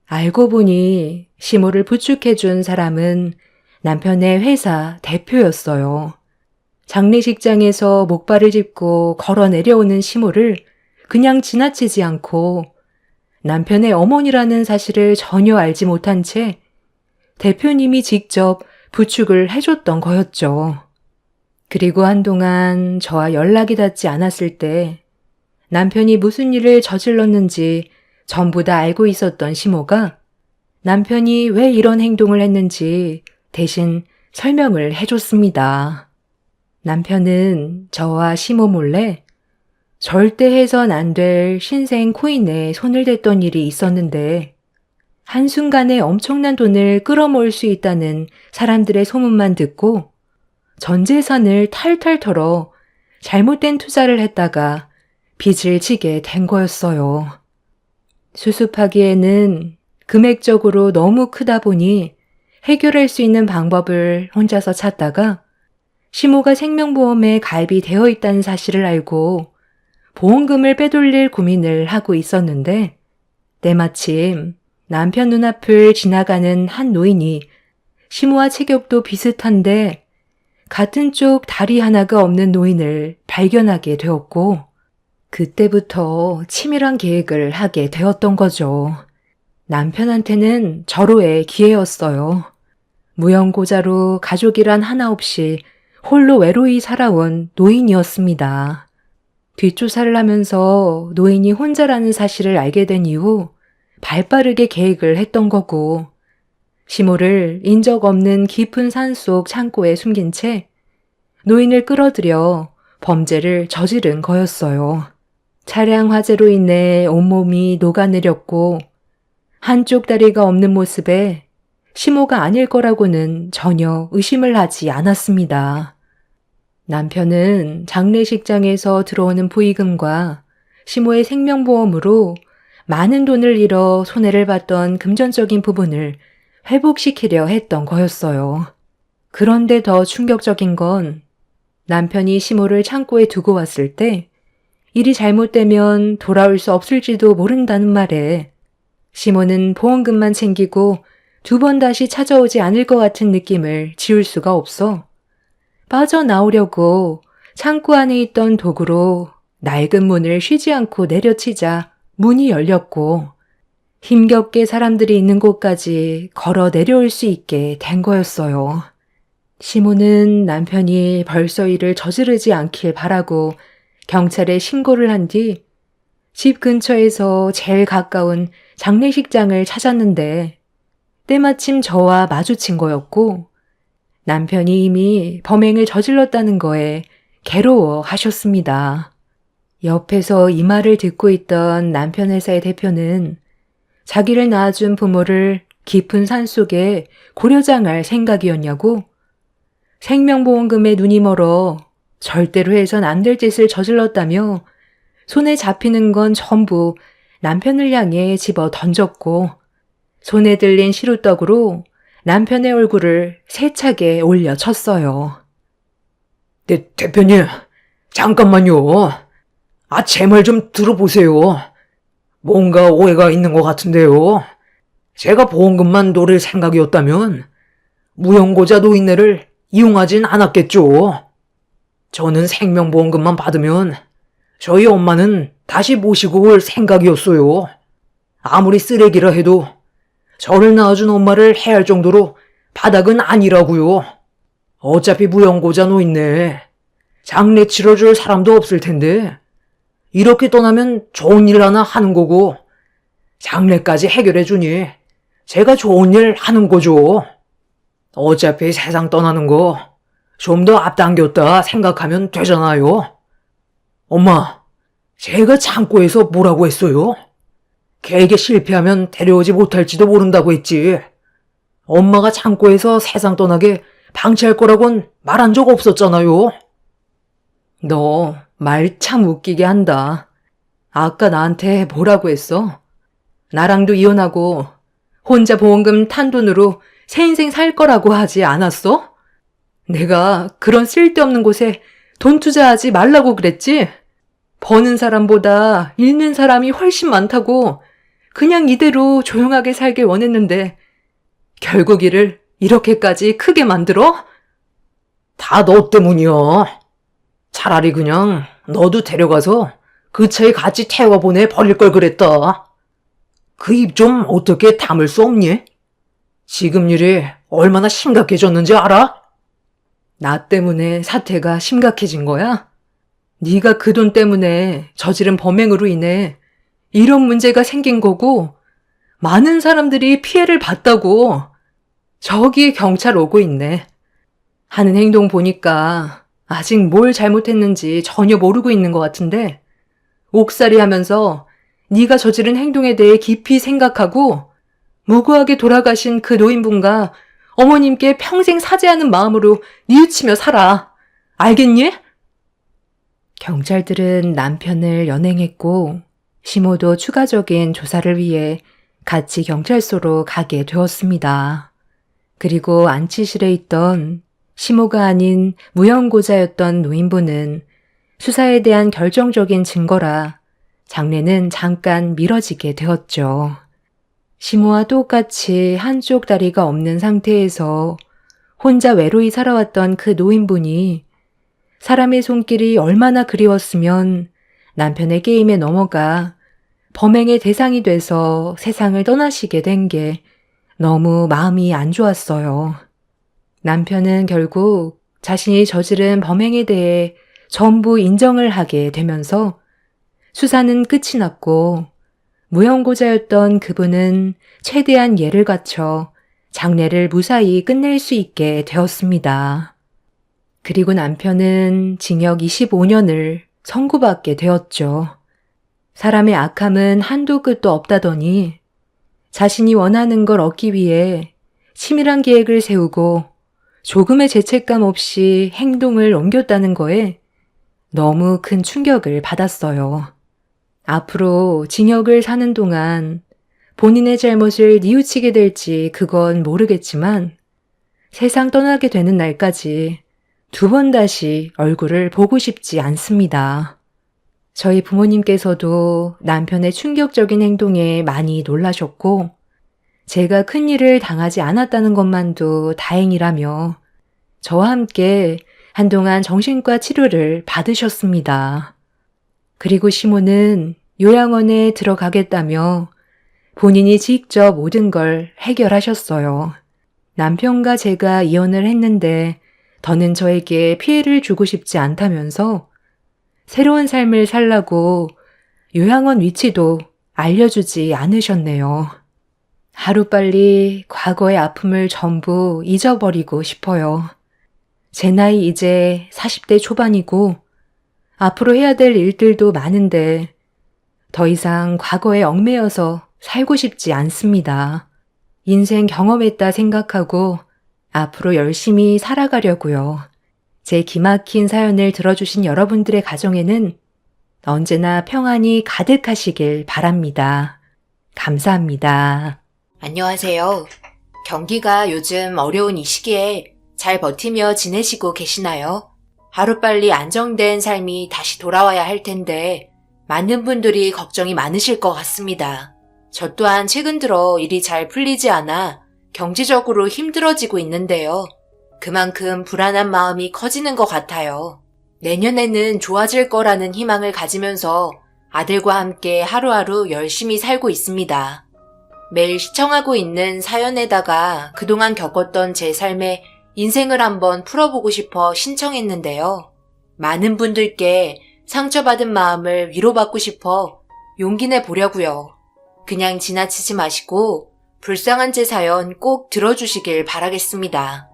알고 보니 시모를 부축해 준 사람은 남편의 회사 대표였어요. 장례식장에서 목발을 짚고 걸어 내려오는 시모를 그냥 지나치지 않고 남편의 어머니라는 사실을 전혀 알지 못한 채 대표님이 직접 부축을 해줬던 거였죠. 그리고 한동안 저와 연락이 닿지 않았을 때 남편이 무슨 일을 저질렀는지 전부 다 알고 있었던 시모가 남편이 왜 이런 행동을 했는지 대신 설명을 해줬습니다. 남편은 저와 시모 몰래 절대 해선 안 될 신생 코인에 손을 댔던 일이 있었는데 한순간에 엄청난 돈을 끌어모을 수 있다는 사람들의 소문만 듣고 전 재산을 탈탈 털어 잘못된 투자를 했다가 빚을 지게 된 거였어요. 수습하기에는 금액적으로 너무 크다 보니 해결할 수 있는 방법을 혼자서 찾다가 시모가 생명보험에 가입이 되어 있다는 사실을 알고 보험금을 빼돌릴 고민을 하고 있었는데 때마침 남편 눈앞을 지나가는 한 노인이 시모와 체격도 비슷한데 같은 쪽 다리 하나가 없는 노인을 발견하게 되었고 그때부터 치밀한 계획을 하게 되었던 거죠. 남편한테는 절호의 기회였어요. 무연고자로 가족이란 하나 없이 홀로 외로이 살아온 노인이었습니다. 뒷조사를 하면서 노인이 혼자라는 사실을 알게 된 이후 발빠르게 계획을 했던 거고, 시모를 인적 없는 깊은 산속 창고에 숨긴 채 노인을 끌어들여 범죄를 저지른 거였어요. 차량 화재로 인해 온몸이 녹아내렸고 한쪽 다리가 없는 모습에 시모가 아닐 거라고는 전혀 의심을 하지 않았습니다. 남편은 장례식장에서 들어오는 부의금과 시모의 생명보험으로 많은 돈을 잃어 손해를 봤던 금전적인 부분을 회복시키려 했던 거였어요. 그런데 더 충격적인 건 남편이 시모를 창고에 두고 왔을 때 일이 잘못되면 돌아올 수 없을지도 모른다는 말에 시모는 보험금만 챙기고 2번 다시 찾아오지 않을 것 같은 느낌을 지울 수가 없어 빠져나오려고 창고 안에 있던 도구로 낡은 문을 쉬지 않고 내려치자 문이 열렸고 힘겹게 사람들이 있는 곳까지 걸어 내려올 수 있게 된 거였어요. 시모는 남편이 벌써 일을 저지르지 않길 바라고 경찰에 신고를 한 뒤 집 근처에서 제일 가까운 장례식장을 찾았는데 때마침 저와 마주친 거였고 남편이 이미 범행을 저질렀다는 거에 괴로워하셨습니다. 옆에서 이 말을 듣고 있던 남편 회사의 대표는 자기를 낳아준 부모를 깊은 산속에 고려장할 생각이었냐고, 생명보험금에 눈이 멀어 절대로 해선 안 될 짓을 저질렀다며 손에 잡히는 건 전부 남편을 향해 집어 던졌고 손에 들린 시루떡으로 남편의 얼굴을 세차게 올려쳤어요. 대표님, 잠깐만요. 제 말 좀 들어보세요. 뭔가 오해가 있는 것 같은데요. 제가 보험금만 노릴 생각이었다면 무연고자 노인네를 이용하진 않았겠죠. 저는 생명보험금만 받으면 저희 엄마는 다시 모시고 올 생각이었어요. 아무리 쓰레기라 해도 저를 낳아준 엄마를 해할 정도로 바닥은 아니라고요. 어차피 무연고자 노인네 장례 치러줄 사람도 없을 텐데 이렇게 떠나면 좋은 일 하나 하는 거고 장례까지 해결해 주니 제가 좋은 일 하는 거죠. 어차피 세상 떠나는 거 좀 더 앞당겼다 생각하면 되잖아요. 엄마, 제가 창고에서 뭐라고 했어요? 계획에 실패하면 데려오지 못할지도 모른다고 했지. 엄마가 창고에서 세상 떠나게 방치할 거라고는 말한 적 없었잖아요. 너 말 참 웃기게 한다. 아까 나한테 뭐라고 했어? 나랑도 이혼하고 혼자 보험금 탄 돈으로 새 인생 살 거라고 하지 않았어? 내가 그런 쓸데없는 곳에 돈 투자하지 말라고 그랬지? 버는 사람보다 잃는 사람이 훨씬 많다고 그냥 이대로 조용하게 살길 원했는데 결국 일을 이렇게까지 크게 만들어? 다 너 때문이야. 차라리 그냥 너도 데려가서 그 차에 같이 태워보내 버릴 걸 그랬다. 그 입 좀 어떻게 담을 수 없니? 지금 일이 얼마나 심각해졌는지 알아? 나 때문에 사태가 심각해진 거야? 네가 그 돈 때문에 저지른 범행으로 인해 이런 문제가 생긴 거고 많은 사람들이 피해를 봤다고. 저기 경찰 오고 있네. 하는 행동 보니까 아직 뭘 잘못했는지 전혀 모르고 있는 것 같은데 옥살이 하면서 네가 저지른 행동에 대해 깊이 생각하고 무고하게 돌아가신 그 노인분과 어머님께 평생 사죄하는 마음으로 뉘우치며 살아. 알겠니? 경찰들은 남편을 연행했고 시모도 추가적인 조사를 위해 같이 경찰서로 가게 되었습니다. 그리고 안치실에 있던 시모가 아닌 무연고자였던 노인분은 수사에 대한 결정적인 증거라 장례는 잠깐 미뤄지게 되었죠. 시모와 똑같이 한쪽 다리가 없는 상태에서 혼자 외로이 살아왔던 그 노인분이 사람의 손길이 얼마나 그리웠으면 남편의 게임에 넘어가 범행의 대상이 돼서 세상을 떠나시게 된 게 너무 마음이 안 좋았어요. 남편은 결국 자신이 저지른 범행에 대해 전부 인정을 하게 되면서 수사는 끝이 났고 무용고자였던 그분은 최대한 예를 갖춰 장례를 무사히 끝낼 수 있게 되었습니다. 그리고 남편은 징역 25년을 선고받게 되었죠. 사람의 악함은 한도 끝도 없다더니 자신이 원하는 걸 얻기 위해 치밀한 계획을 세우고 조금의 죄책감 없이 행동을 옮겼다는 거에 너무 큰 충격을 받았어요. 앞으로 징역을 사는 동안 본인의 잘못을 뉘우치게 될지 그건 모르겠지만 세상 떠나게 되는 날까지 2번 다시 얼굴을 보고 싶지 않습니다. 저희 부모님께서도 남편의 충격적인 행동에 많이 놀라셨고 제가 큰일을 당하지 않았다는 것만도 다행이라며 저와 함께 한동안 정신과 치료를 받으셨습니다. 그리고 시모는 요양원에 들어가겠다며 본인이 직접 모든 걸 해결하셨어요. 남편과 제가 이혼을 했는데 더는 저에게 피해를 주고 싶지 않다면서 새로운 삶을 살라고 요양원 위치도 알려주지 않으셨네요. 하루빨리 과거의 아픔을 전부 잊어버리고 싶어요. 제 나이 이제 40대 초반이고 앞으로 해야 될 일들도 많은데 더 이상 과거에 얽매여서 살고 싶지 않습니다. 인생 경험했다 생각하고 앞으로 열심히 살아가려고요. 제 기막힌 사연을 들어주신 여러분들의 가정에는 언제나 평안이 가득하시길 바랍니다. 감사합니다. 안녕하세요. 경기가 요즘 어려운 이 시기에 잘 버티며 지내시고 계시나요? 하루빨리 안정된 삶이 다시 돌아와야 할 텐데 많은 분들이 걱정이 많으실 것 같습니다. 저 또한 최근 들어 일이 잘 풀리지 않아 경제적으로 힘들어지고 있는데요. 그만큼 불안한 마음이 커지는 것 같아요. 내년에는 좋아질 거라는 희망을 가지면서 아들과 함께 하루하루 열심히 살고 있습니다. 매일 시청하고 있는 사연에다가 그동안 겪었던 제 삶의 인생을 한번 풀어보고 싶어 신청했는데요. 많은 분들께 상처받은 마음을 위로받고 싶어 용기 내보려고요. 그냥 지나치지 마시고 불쌍한 제 사연 꼭 들어주시길 바라겠습니다.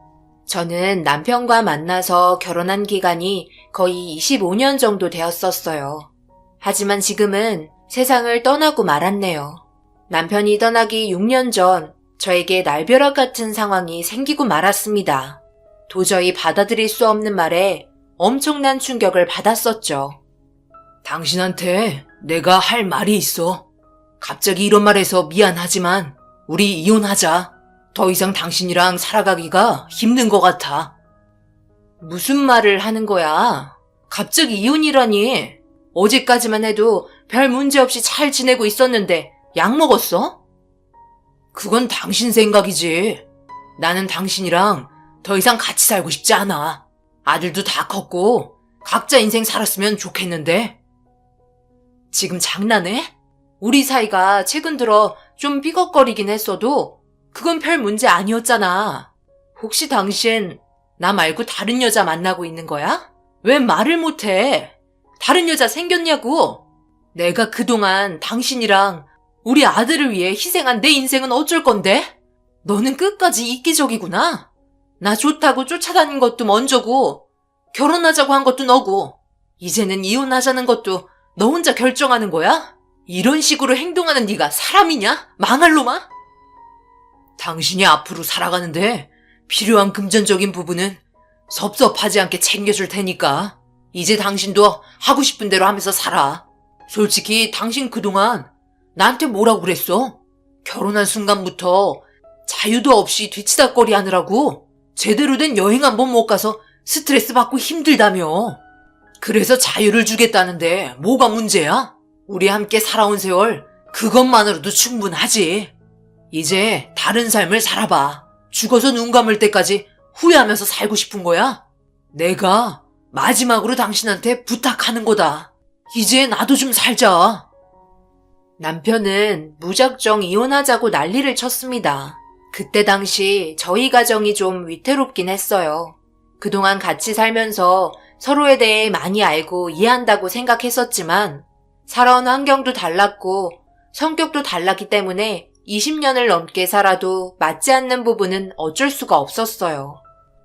저는 남편과 만나서 결혼한 기간이 거의 25년 정도 되었었어요. 하지만 지금은 세상을 떠나고 말았네요. 남편이 떠나기 6년 전 저에게 날벼락 같은 상황이 생기고 말았습니다. 도저히 받아들일 수 없는 말에 엄청난 충격을 받았었죠. 당신한테 내가 할 말이 있어. 갑자기 이런 말해서 미안하지만 우리 이혼하자. 더 이상 당신이랑 살아가기가 힘든 것 같아. 무슨 말을 하는 거야? 갑자기 이혼이라니. 어제까지만 해도 별 문제 없이 잘 지내고 있었는데 약 먹었어? 그건 당신 생각이지. 나는 당신이랑 더 이상 같이 살고 싶지 않아. 아들도 다 컸고 각자 인생 살았으면 좋겠는데. 지금 장난해? 우리 사이가 최근 들어 좀 삐걱거리긴 했어도 그건 별 문제 아니었잖아. 혹시 당신 나 말고 다른 여자 만나고 있는 거야? 왜 말을 못해? 다른 여자 생겼냐고? 내가 그동안 당신이랑 우리 아들을 위해 희생한 내 인생은 어쩔 건데? 너는 끝까지 이기적이구나. 나 좋다고 쫓아다닌 것도 먼저고 결혼하자고 한 것도 너고 이제는 이혼하자는 것도 너 혼자 결정하는 거야? 이런 식으로 행동하는 네가 사람이냐? 망할 놈아? 당신이 앞으로 살아가는데 필요한 금전적인 부분은 섭섭하지 않게 챙겨줄 테니까 이제 당신도 하고 싶은 대로 하면서 살아. 솔직히 당신 그동안 나한테 뭐라고 그랬어? 결혼한 순간부터 자유도 없이 뒤치다꺼리 하느라고 제대로 된 여행 한 번 못 가서 스트레스 받고 힘들다며. 그래서 자유를 주겠다는데 뭐가 문제야? 우리 함께 살아온 세월 그것만으로도 충분하지. 이제 다른 삶을 살아봐. 죽어서 눈 감을 때까지 후회하면서 살고 싶은 거야? 내가 마지막으로 당신한테 부탁하는 거다. 이제 나도 좀 살자. 남편은 무작정 이혼하자고 난리를 쳤습니다. 그때 당시 저희 가정이 좀 위태롭긴 했어요. 그동안 같이 살면서 서로에 대해 많이 알고 이해한다고 생각했었지만 살아온 환경도 달랐고 성격도 달랐기 때문에 20년을 넘게 살아도 맞지 않는 부분은 어쩔 수가 없었어요.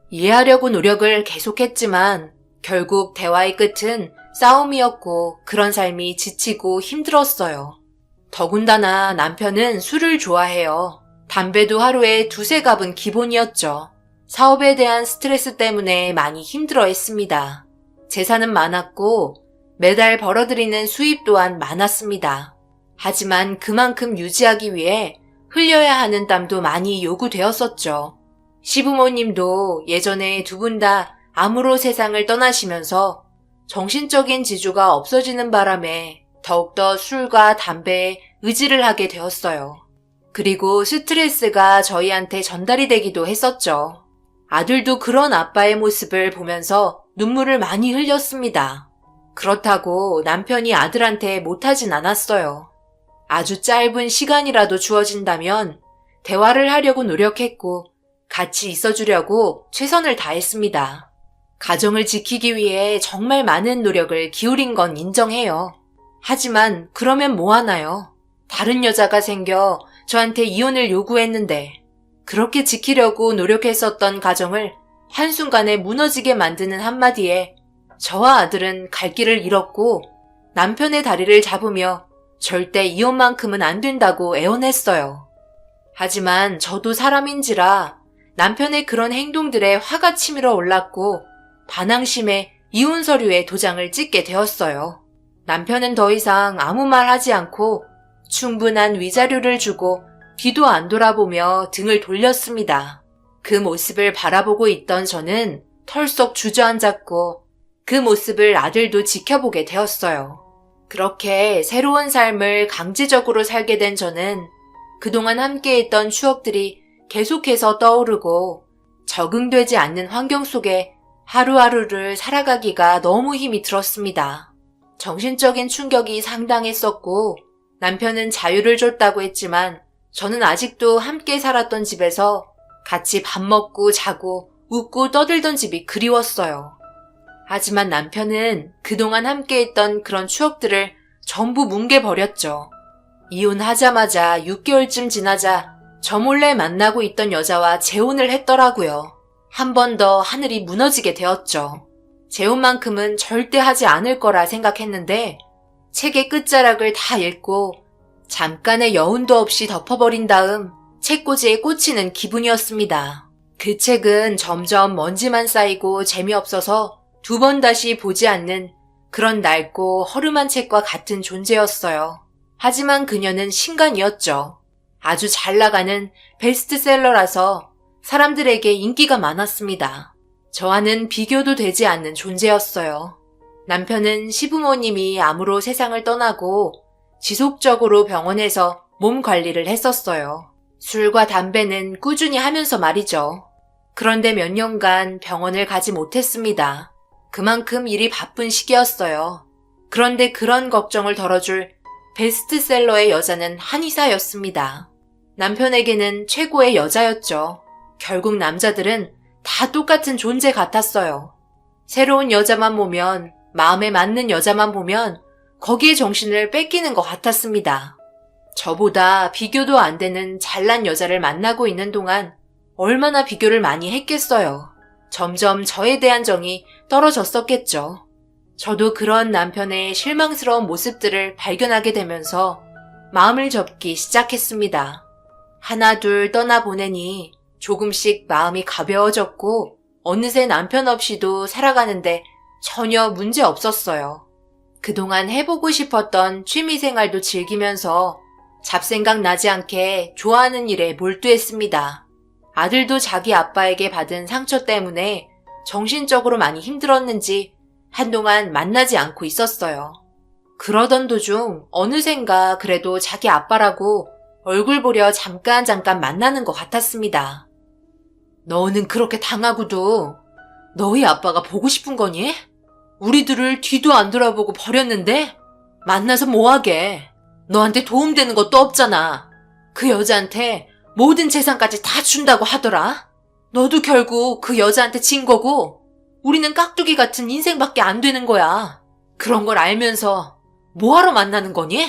이해하려고 노력을 계속했지만 결국 대화의 끝은 싸움이었고 그런 삶이 지치고 힘들었어요. 더군다나 남편은 술을 좋아해요. 담배도 하루에 2~3갑은 기본이었죠. 사업에 대한 스트레스 때문에 많이 힘들어했습니다. 재산은 많았고 매달 벌어들이는 수입 또한 많았습니다. 하지만 그만큼 유지하기 위해 흘려야 하는 땀도 많이 요구되었었죠. 시부모님도 예전에 두 분 다 암으로 세상을 떠나시면서 정신적인 지주가 없어지는 바람에 더욱더 술과 담배에 의지를 하게 되었어요. 그리고 스트레스가 저희한테 전달이 되기도 했었죠. 아들도 그런 아빠의 모습을 보면서 눈물을 많이 흘렸습니다. 그렇다고 남편이 아들한테 못하진 않았어요. 아주 짧은 시간이라도 주어진다면 대화를 하려고 노력했고 같이 있어주려고 최선을 다했습니다. 가정을 지키기 위해 정말 많은 노력을 기울인 건 인정해요. 하지만 그러면 뭐하나요? 다른 여자가 생겨 저한테 이혼을 요구했는데 그렇게 지키려고 노력했었던 가정을 한순간에 무너지게 만드는 한마디에 저와 아들은 갈 길을 잃었고 남편의 다리를 잡으며 절대 이혼만큼은 안 된다고 애원했어요. 하지만 저도 사람인지라 남편의 그런 행동들에 화가 치밀어 올랐고 반항심에 이혼 서류에 도장을 찍게 되었어요. 남편은 더 이상 아무 말 하지 않고 충분한 위자료를 주고 뒤도 안 돌아보며 등을 돌렸습니다. 그 모습을 바라보고 있던 저는 털썩 주저앉았고 그 모습을 아들도 지켜보게 되었어요. 그렇게 새로운 삶을 강제적으로 살게 된 저는 그동안 함께했던 추억들이 계속해서 떠오르고 적응되지 않는 환경 속에 하루하루를 살아가기가 너무 힘이 들었습니다. 정신적인 충격이 상당했었고 남편은 자유를 줬다고 했지만 저는 아직도 함께 살았던 집에서 같이 밥 먹고 자고 웃고 떠들던 집이 그리웠어요. 하지만 남편은 그동안 함께했던 그런 추억들을 전부 뭉개버렸죠. 이혼하자마자 6개월쯤 지나자 저 몰래 만나고 있던 여자와 재혼을 했더라고요. 한 번 더 하늘이 무너지게 되었죠. 재혼만큼은 절대 하지 않을 거라 생각했는데 책의 끝자락을 다 읽고 잠깐의 여운도 없이 덮어버린 다음 책꽂이에 꽂히는 기분이었습니다. 그 책은 점점 먼지만 쌓이고 재미없어서 2번 다시 보지 않는 그런 낡고 허름한 책과 같은 존재였어요. 하지만 그녀는 신간이었죠. 아주 잘 나가는 베스트셀러라서 사람들에게 인기가 많았습니다. 저와는 비교도 되지 않는 존재였어요. 남편은 시부모님이 암으로 세상을 떠나고 지속적으로 병원에서 몸 관리를 했었어요. 술과 담배는 꾸준히 하면서 말이죠. 그런데 몇 년간 병원을 가지 못했습니다. 그만큼 일이 바쁜 시기였어요. 그런데 그런 걱정을 덜어줄 베스트셀러의 여자는 한의사였습니다. 남편에게는 최고의 여자였죠. 결국 남자들은 다 똑같은 존재 같았어요. 새로운 여자만 보면, 마음에 맞는 여자만 보면 거기에 정신을 뺏기는 것 같았습니다. 저보다 비교도 안 되는 잘난 여자를 만나고 있는 동안 얼마나 비교를 많이 했겠어요. 점점 저에 대한 정이 떨어졌었겠죠. 저도 그런 남편의 실망스러운 모습들을 발견하게 되면서 마음을 접기 시작했습니다. 하나 둘 떠나보내니 조금씩 마음이 가벼워졌고 어느새 남편 없이도 살아가는데 전혀 문제 없었어요. 그동안 해보고 싶었던 취미생활도 즐기면서 잡생각 나지 않게 좋아하는 일에 몰두했습니다. 아들도 자기 아빠에게 받은 상처 때문에 정신적으로 많이 힘들었는지 한동안 만나지 않고 있었어요. 그러던 도중 어느샌가 그래도 자기 아빠라고 얼굴 보려 잠깐 만나는 것 같았습니다. 너는 그렇게 당하고도 너희 아빠가 보고 싶은 거니? 우리들을 뒤도 안 돌아보고 버렸는데 만나서 뭐하게? 너한테 도움되는 것도 없잖아. 그 여자한테 모든 재산까지 다 준다고 하더라. 너도 결국 그 여자한테 진 거고 우리는 깍두기 같은 인생밖에 안 되는 거야. 그런 걸 알면서 뭐하러 만나는 거니?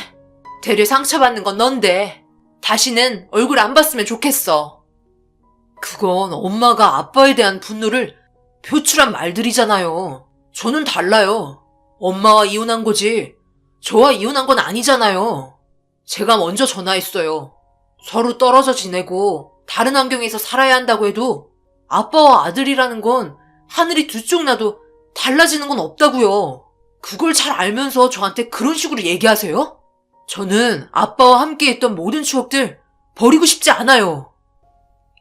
되려 상처받는 건 넌데 다시는 얼굴 안 봤으면 좋겠어. 그건 엄마가 아빠에 대한 분노를 표출한 말들이잖아요. 저는 달라요. 엄마와 이혼한 거지 저와 이혼한 건 아니잖아요. 제가 먼저 전화했어요. 서로 떨어져 지내고 다른 환경에서 살아야 한다고 해도 아빠와 아들이라는 건 하늘이 두 쪽 나도 달라지는 건 없다고요. 그걸 잘 알면서 저한테 그런 식으로 얘기하세요? 저는 아빠와 함께했던 모든 추억들 버리고 싶지 않아요.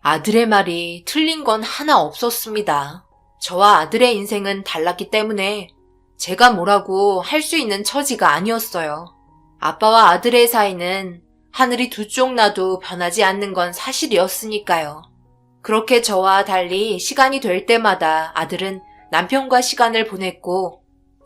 아들의 말이 틀린 건 하나 없었습니다. 저와 아들의 인생은 달랐기 때문에 제가 뭐라고 할 수 있는 처지가 아니었어요. 아빠와 아들의 사이는 하늘이 두 쪽 나도 변하지 않는 건 사실이었으니까요. 그렇게 저와 달리 시간이 될 때마다 아들은 남편과 시간을 보냈고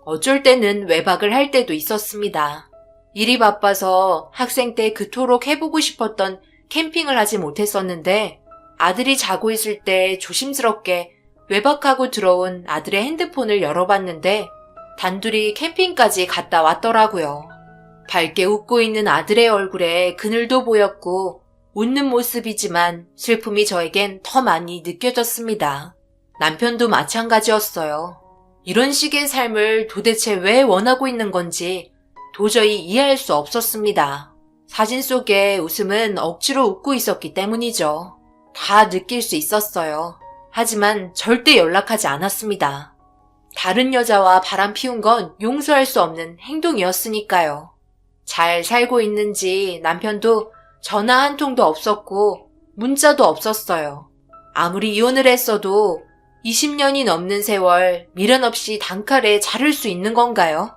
어쩔 때는 외박을 할 때도 있었습니다. 일이 바빠서 학생 때 그토록 해보고 싶었던 캠핑을 하지 못했었는데 아들이 자고 있을 때 조심스럽게 외박하고 들어온 아들의 핸드폰을 열어봤는데 단둘이 캠핑까지 갔다 왔더라고요. 밝게 웃고 있는 아들의 얼굴에 그늘도 보였고 웃는 모습이지만 슬픔이 저에겐 더 많이 느껴졌습니다. 남편도 마찬가지였어요. 이런 식의 삶을 도대체 왜 원하고 있는 건지 도저히 이해할 수 없었습니다. 사진 속의 웃음은 억지로 웃고 있었기 때문이죠. 다 느낄 수 있었어요. 하지만 절대 연락하지 않았습니다. 다른 여자와 바람 피운 건 용서할 수 없는 행동이었으니까요. 잘 살고 있는지 남편도 전화 한 통도 없었고 문자도 없었어요. 아무리 이혼을 했어도 20년이 넘는 세월 미련 없이 단칼에 자를 수 있는 건가요?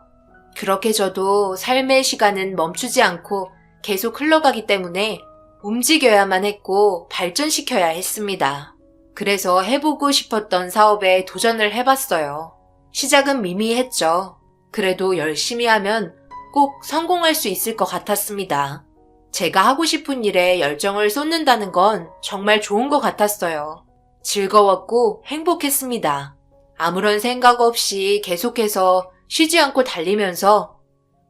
그렇게 저도 삶의 시간은 멈추지 않고 계속 흘러가기 때문에 움직여야만 했고 발전시켜야 했습니다. 그래서 해보고 싶었던 사업에 도전을 해봤어요. 시작은 미미했죠. 그래도 열심히 하면 꼭 성공할 수 있을 것 같았습니다. 제가 하고 싶은 일에 열정을 쏟는다는 건 정말 좋은 것 같았어요. 즐거웠고 행복했습니다. 아무런 생각 없이 계속해서 쉬지 않고 달리면서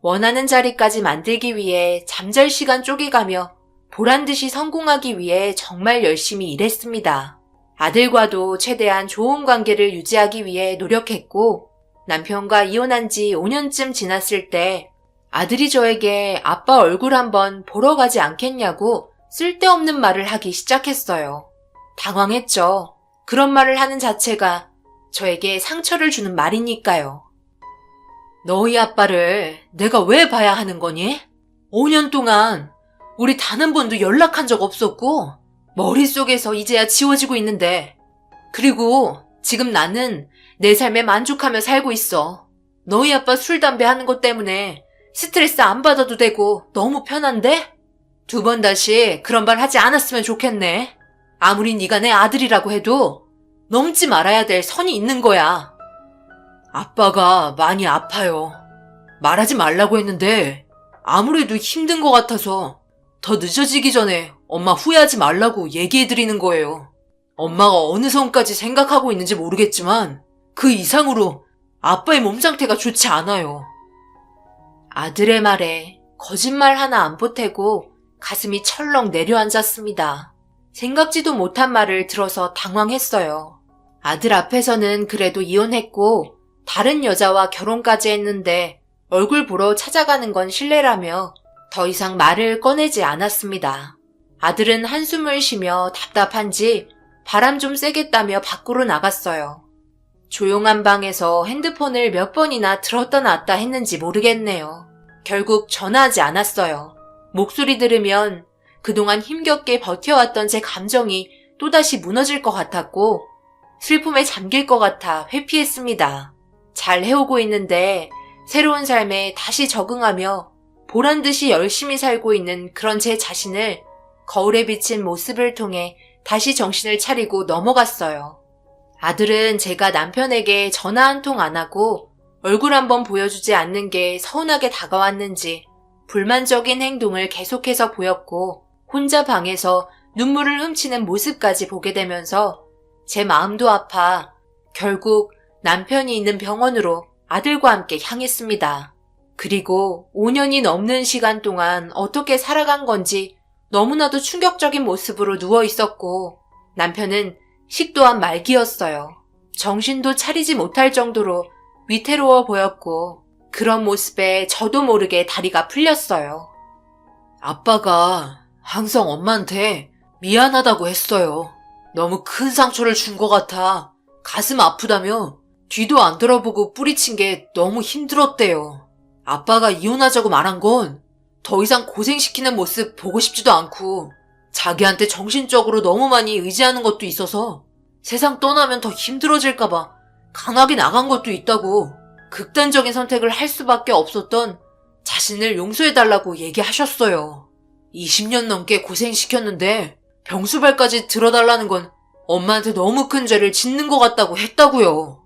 원하는 자리까지 만들기 위해 잠잘 시간 쪼개가며 보란듯이 성공하기 위해 정말 열심히 일했습니다. 아들과도 최대한 좋은 관계를 유지하기 위해 노력했고 남편과 이혼한 지 5년쯤 지났을 때 아들이 저에게 아빠 얼굴 한번 보러 가지 않겠냐고 쓸데없는 말을 하기 시작했어요. 당황했죠. 그런 말을 하는 자체가 저에게 상처를 주는 말이니까요. 너희 아빠를 내가 왜 봐야 하는 거니? 5년 동안 우리 단 한 번도 연락한 적 없었고 머릿속에서 이제야 지워지고 있는데 그리고 지금 나는 내 삶에 만족하며 살고 있어. 너희 아빠 술, 담배 하는 것 때문에 스트레스 안 받아도 되고 너무 편한데? 2번 다시 그런 말 하지 않았으면 좋겠네. 아무리 네가 내 아들이라고 해도 넘지 말아야 될 선이 있는 거야. 아빠가 많이 아파요. 말하지 말라고 했는데 아무래도 힘든 것 같아서 더 늦어지기 전에 엄마 후회하지 말라고 얘기해드리는 거예요. 엄마가 어느 선까지 생각하고 있는지 모르겠지만 그 이상으로 아빠의 몸 상태가 좋지 않아요. 아들의 말에 거짓말 하나 안 보태고 가슴이 철렁 내려앉았습니다. 생각지도 못한 말을 들어서 당황했어요. 아들 앞에서는 그래도 이혼했고 다른 여자와 결혼까지 했는데 얼굴 보러 찾아가는 건 실례라며 더 이상 말을 꺼내지 않았습니다. 아들은 한숨을 쉬며 답답한지 바람 좀 쐬겠다며 밖으로 나갔어요. 조용한 방에서 핸드폰을 몇 번이나 들었다 놨다 했는지 모르겠네요. 결국 전화하지 않았어요. 목소리 들으면 그동안 힘겹게 버텨왔던 제 감정이 또다시 무너질 것 같았고 슬픔에 잠길 것 같아 회피했습니다. 잘 해오고 있는데 새로운 삶에 다시 적응하며 보란듯이 열심히 살고 있는 그런 제 자신을 거울에 비친 모습을 통해 다시 정신을 차리고 넘어갔어요. 아들은 제가 남편에게 전화 한 통 안 하고 얼굴 한번 보여주지 않는 게 서운하게 다가왔는지 불만적인 행동을 계속해서 보였고 혼자 방에서 눈물을 훔치는 모습까지 보게 되면서 제 마음도 아파 결국 남편이 있는 병원으로 아들과 함께 향했습니다. 그리고 5년이 넘는 시간 동안 어떻게 살아간 건지 너무나도 충격적인 모습으로 누워 있었고 남편은 식도암 말기였어요. 정신도 차리지 못할 정도로 위태로워 보였고 그런 모습에 저도 모르게 다리가 풀렸어요. 아빠가 항상 엄마한테 미안하다고 했어요. 너무 큰 상처를 준 것 같아 가슴 아프다며 뒤도 안 돌아보고 뿌리친 게 너무 힘들었대요. 아빠가 이혼하자고 말한 건 더 이상 고생시키는 모습 보고 싶지도 않고 자기한테 정신적으로 너무 많이 의지하는 것도 있어서 세상 떠나면 더 힘들어질까봐 강하게 나간 것도 있다고 극단적인 선택을 할 수밖에 없었던 자신을 용서해달라고 얘기하셨어요. 20년 넘게 고생시켰는데 병수발까지 들어달라는 건 엄마한테 너무 큰 죄를 짓는 것 같다고 했다고요.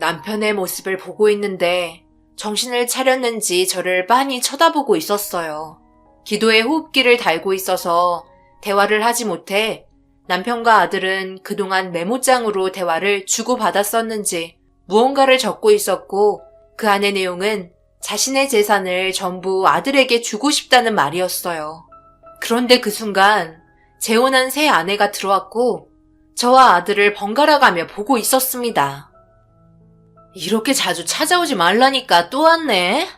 남편의 모습을 보고 있는데 정신을 차렸는지 저를 빤히 쳐다보고 있었어요. 기도에 호흡기를 달고 있어서 대화를 하지 못해 남편과 아들은 그동안 메모장으로 대화를 주고받았었는지 무언가를 적고 있었고 그 안의 내용은 자신의 재산을 전부 아들에게 주고 싶다는 말이었어요. 그런데 그 순간 재혼한 새 아내가 들어왔고 저와 아들을 번갈아가며 보고 있었습니다. 이렇게 자주 찾아오지 말라니까 또 왔네.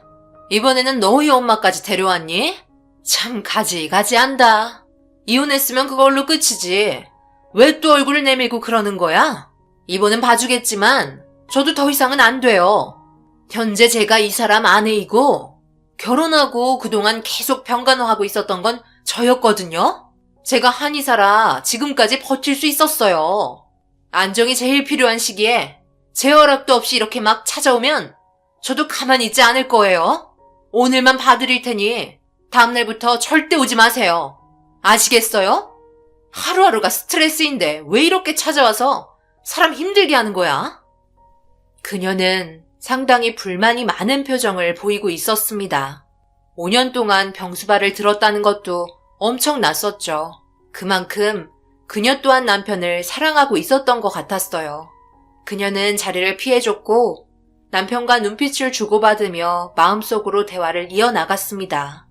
이번에는 너희 엄마까지 데려왔니? 참 가지가지한다. 이혼했으면 그걸로 끝이지. 왜 또 얼굴을 내밀고 그러는 거야? 이번엔 봐주겠지만 저도 더 이상은 안 돼요. 현재 제가 이 사람 아내이고 결혼하고 그동안 계속 병간호하고 있었던 건 저였거든요. 제가 한의사라 지금까지 버틸 수 있었어요. 안정이 제일 필요한 시기에 제 허락도 없이 이렇게 막 찾아오면 저도 가만히 있지 않을 거예요. 오늘만 봐드릴 테니 다음날부터 절대 오지 마세요. 아시겠어요? 하루하루가 스트레스인데 왜 이렇게 찾아와서 사람 힘들게 하는 거야? 그녀는 상당히 불만이 많은 표정을 보이고 있었습니다. 5년 동안 병수발을 들었다는 것도 엄청났었죠. 그만큼 그녀 또한 남편을 사랑하고 있었던 것 같았어요. 그녀는 자리를 피해줬고 남편과 눈빛을 주고받으며 마음속으로 대화를 이어나갔습니다.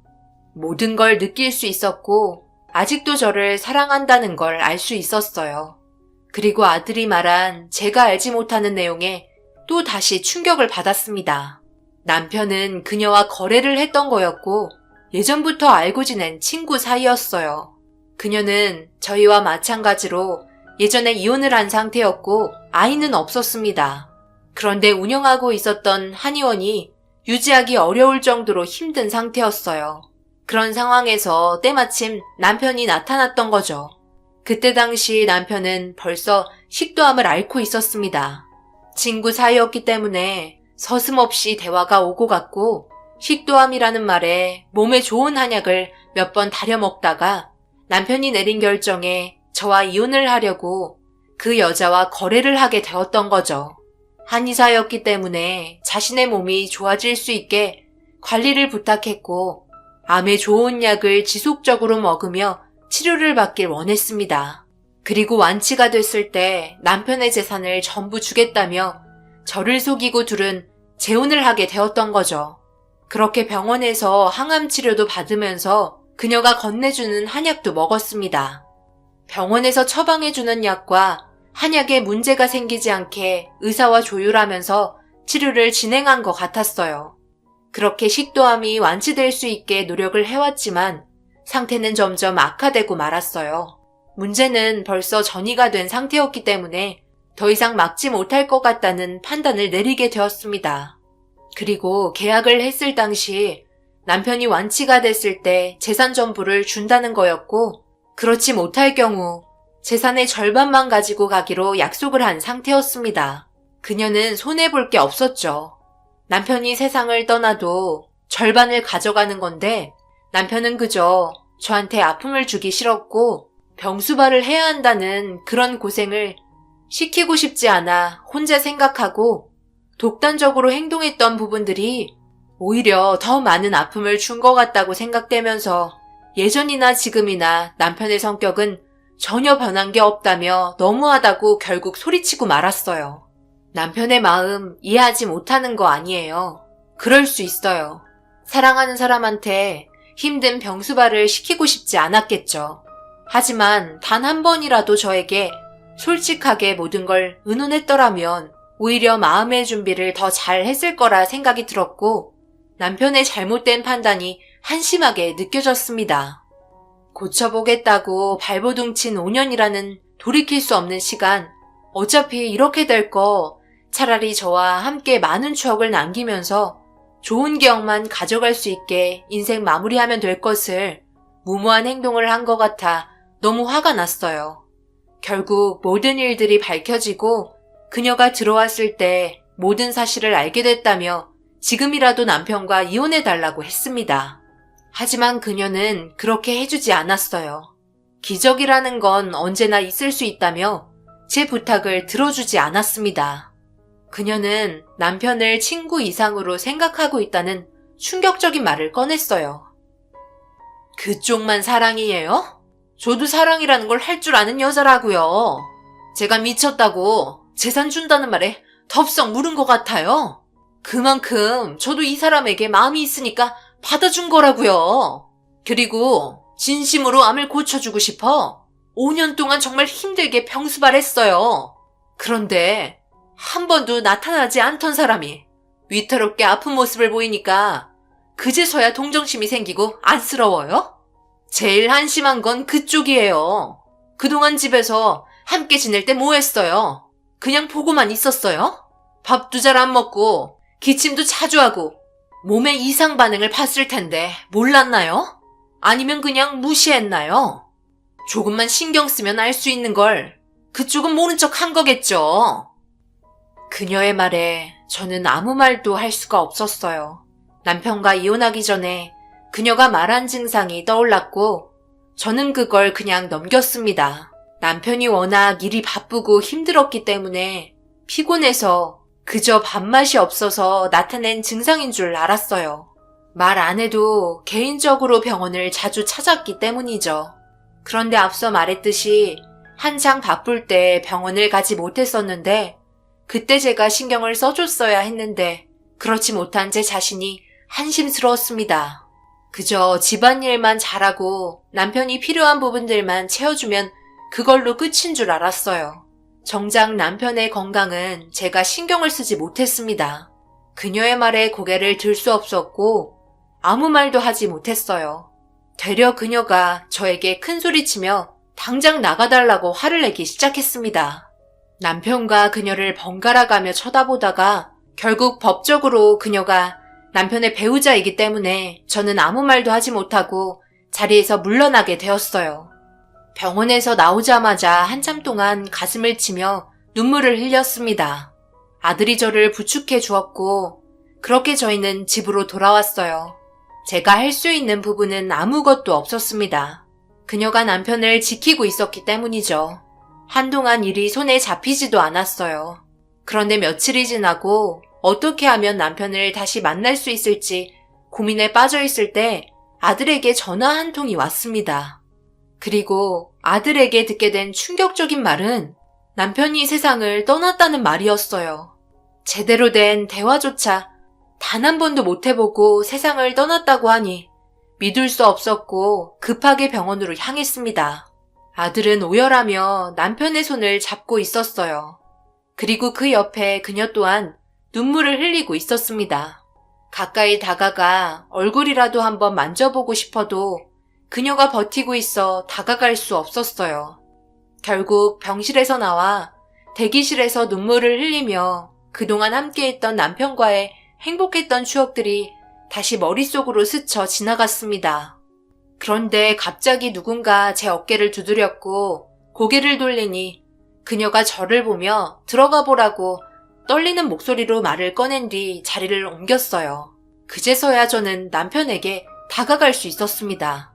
모든 걸 느낄 수 있었고 아직도 저를 사랑한다는 걸 알 수 있었어요. 그리고 아들이 말한 제가 알지 못하는 내용에 또 다시 충격을 받았습니다. 남편은 그녀와 거래를 했던 거였고 예전부터 알고 지낸 친구 사이였어요. 그녀는 저희와 마찬가지로 예전에 이혼을 한 상태였고 아이는 없었습니다. 그런데 운영하고 있었던 한의원이 유지하기 어려울 정도로 힘든 상태였어요. 그런 상황에서 때마침 남편이 나타났던 거죠. 그때 당시 남편은 벌써 식도암을 앓고 있었습니다. 친구 사이였기 때문에 서슴없이 대화가 오고 갔고 식도암이라는 말에 몸에 좋은 한약을 몇 번 다려 먹다가 남편이 내린 결정에 저와 이혼을 하려고 그 여자와 거래를 하게 되었던 거죠. 한의사였기 때문에 자신의 몸이 좋아질 수 있게 관리를 부탁했고 암에 좋은 약을 지속적으로 먹으며 치료를 받길 원했습니다. 그리고 완치가 됐을 때 남편의 재산을 전부 주겠다며 저를 속이고 둘은 재혼을 하게 되었던 거죠. 그렇게 병원에서 항암 치료도 받으면서 그녀가 건네주는 한약도 먹었습니다. 병원에서 처방해주는 약과 한약에 문제가 생기지 않게 의사와 조율하면서 치료를 진행한 것 같았어요. 그렇게 식도암이 완치될 수 있게 노력을 해왔지만 상태는 점점 악화되고 말았어요. 문제는 벌써 전이가 된 상태였기 때문에 더 이상 막지 못할 것 같다는 판단을 내리게 되었습니다. 그리고 계약을 했을 당시 남편이 완치가 됐을 때 재산 전부를 준다는 거였고 그렇지 못할 경우 재산의 절반만 가지고 가기로 약속을 한 상태였습니다. 그녀는 손해볼 게 없었죠. 남편이 세상을 떠나도 절반을 가져가는 건데 남편은 그저 저한테 아픔을 주기 싫었고 병수발을 해야 한다는 그런 고생을 시키고 싶지 않아 혼자 생각하고 독단적으로 행동했던 부분들이 오히려 더 많은 아픔을 준 것 같다고 생각되면서 예전이나 지금이나 남편의 성격은 전혀 변한 게 없다며 너무하다고 결국 소리치고 말았어요. 남편의 마음 이해하지 못하는 거 아니에요. 그럴 수 있어요. 사랑하는 사람한테 힘든 병수발을 시키고 싶지 않았겠죠. 하지만 단 한 번이라도 저에게 솔직하게 모든 걸 의논했더라면 오히려 마음의 준비를 더 잘 했을 거라 생각이 들었고 남편의 잘못된 판단이 한심하게 느껴졌습니다. 고쳐보겠다고 발버둥 친 5년이라는 돌이킬 수 없는 시간, 어차피 이렇게 될 거 차라리 저와 함께 많은 추억을 남기면서 좋은 기억만 가져갈 수 있게 인생 마무리하면 될 것을 무모한 행동을 한 것 같아 너무 화가 났어요. 결국 모든 일들이 밝혀지고 그녀가 들어왔을 때 모든 사실을 알게 됐다며 지금이라도 남편과 이혼해달라고 했습니다. 하지만 그녀는 그렇게 해주지 않았어요. 기적이라는 건 언제나 있을 수 있다며 제 부탁을 들어주지 않았습니다. 그녀는 남편을 친구 이상으로 생각하고 있다는 충격적인 말을 꺼냈어요. 그쪽만 사랑이에요? 저도 사랑이라는 걸 할 줄 아는 여자라고요. 제가 미쳤다고 재산 준다는 말에 덥석 물은 것 같아요. 그만큼 저도 이 사람에게 마음이 있으니까 받아준 거라고요. 그리고 진심으로 암을 고쳐주고 싶어 5년 동안 정말 힘들게 병수발했어요. 그런데 한 번도 나타나지 않던 사람이 위태롭게 아픈 모습을 보이니까 그제서야 동정심이 생기고 안쓰러워요? 제일 한심한 건 그쪽이에요. 그동안 집에서 함께 지낼 때 뭐 했어요? 그냥 보고만 있었어요? 밥도 잘 안 먹고 기침도 자주 하고 몸에 이상 반응을 봤을 텐데 몰랐나요? 아니면 그냥 무시했나요? 조금만 신경 쓰면 알 수 있는 걸 그쪽은 모른 척 한 거겠죠. 그녀의 말에 저는 아무 말도 할 수가 없었어요. 남편과 이혼하기 전에 그녀가 말한 증상이 떠올랐고 저는 그걸 그냥 넘겼습니다. 남편이 워낙 일이 바쁘고 힘들었기 때문에 피곤해서 그저 밥맛이 없어서 나타낸 증상인 줄 알았어요. 말 안 해도 개인적으로 병원을 자주 찾았기 때문이죠. 그런데 앞서 말했듯이 한창 바쁠 때 병원을 가지 못했었는데 그때 제가 신경을 써줬어야 했는데 그렇지 못한 제 자신이 한심스러웠습니다. 그저 집안일만 잘하고 남편이 필요한 부분들만 채워주면 그걸로 끝인 줄 알았어요. 정작 남편의 건강은 제가 신경을 쓰지 못했습니다. 그녀의 말에 고개를 들 수 없었고 아무 말도 하지 못했어요. 되려 그녀가 저에게 큰소리치며 당장 나가달라고 화를 내기 시작했습니다. 남편과 그녀를 번갈아 가며 쳐다보다가 결국 법적으로 그녀가 남편의 배우자이기 때문에 저는 아무 말도 하지 못하고 자리에서 물러나게 되었어요. 병원에서 나오자마자 한참 동안 가슴을 치며 눈물을 흘렸습니다. 아들이 저를 부축해 주었고 그렇게 저희는 집으로 돌아왔어요. 제가 할 수 있는 부분은 아무것도 없었습니다. 그녀가 남편을 지키고 있었기 때문이죠. 한동안 일이 손에 잡히지도 않았어요. 그런데 며칠이 지나고 어떻게 하면 남편을 다시 만날 수 있을지 고민에 빠져 있을 때 아들에게 전화 한 통이 왔습니다. 그리고 아들에게 듣게 된 충격적인 말은 남편이 세상을 떠났다는 말이었어요. 제대로 된 대화조차 단 한 번도 못 해보고 세상을 떠났다고 하니 믿을 수 없었고 급하게 병원으로 향했습니다. 아들은 오열하며 남편의 손을 잡고 있었어요. 그리고 그 옆에 그녀 또한 눈물을 흘리고 있었습니다. 가까이 다가가 얼굴이라도 한번 만져보고 싶어도 그녀가 버티고 있어 다가갈 수 없었어요. 결국 병실에서 나와 대기실에서 눈물을 흘리며 그동안 함께했던 남편과의 행복했던 추억들이 다시 머릿속으로 스쳐 지나갔습니다. 그런데 갑자기 누군가 제 어깨를 두드렸고 고개를 돌리니 그녀가 저를 보며 들어가 보라고 떨리는 목소리로 말을 꺼낸 뒤 자리를 옮겼어요. 그제서야 저는 남편에게 다가갈 수 있었습니다.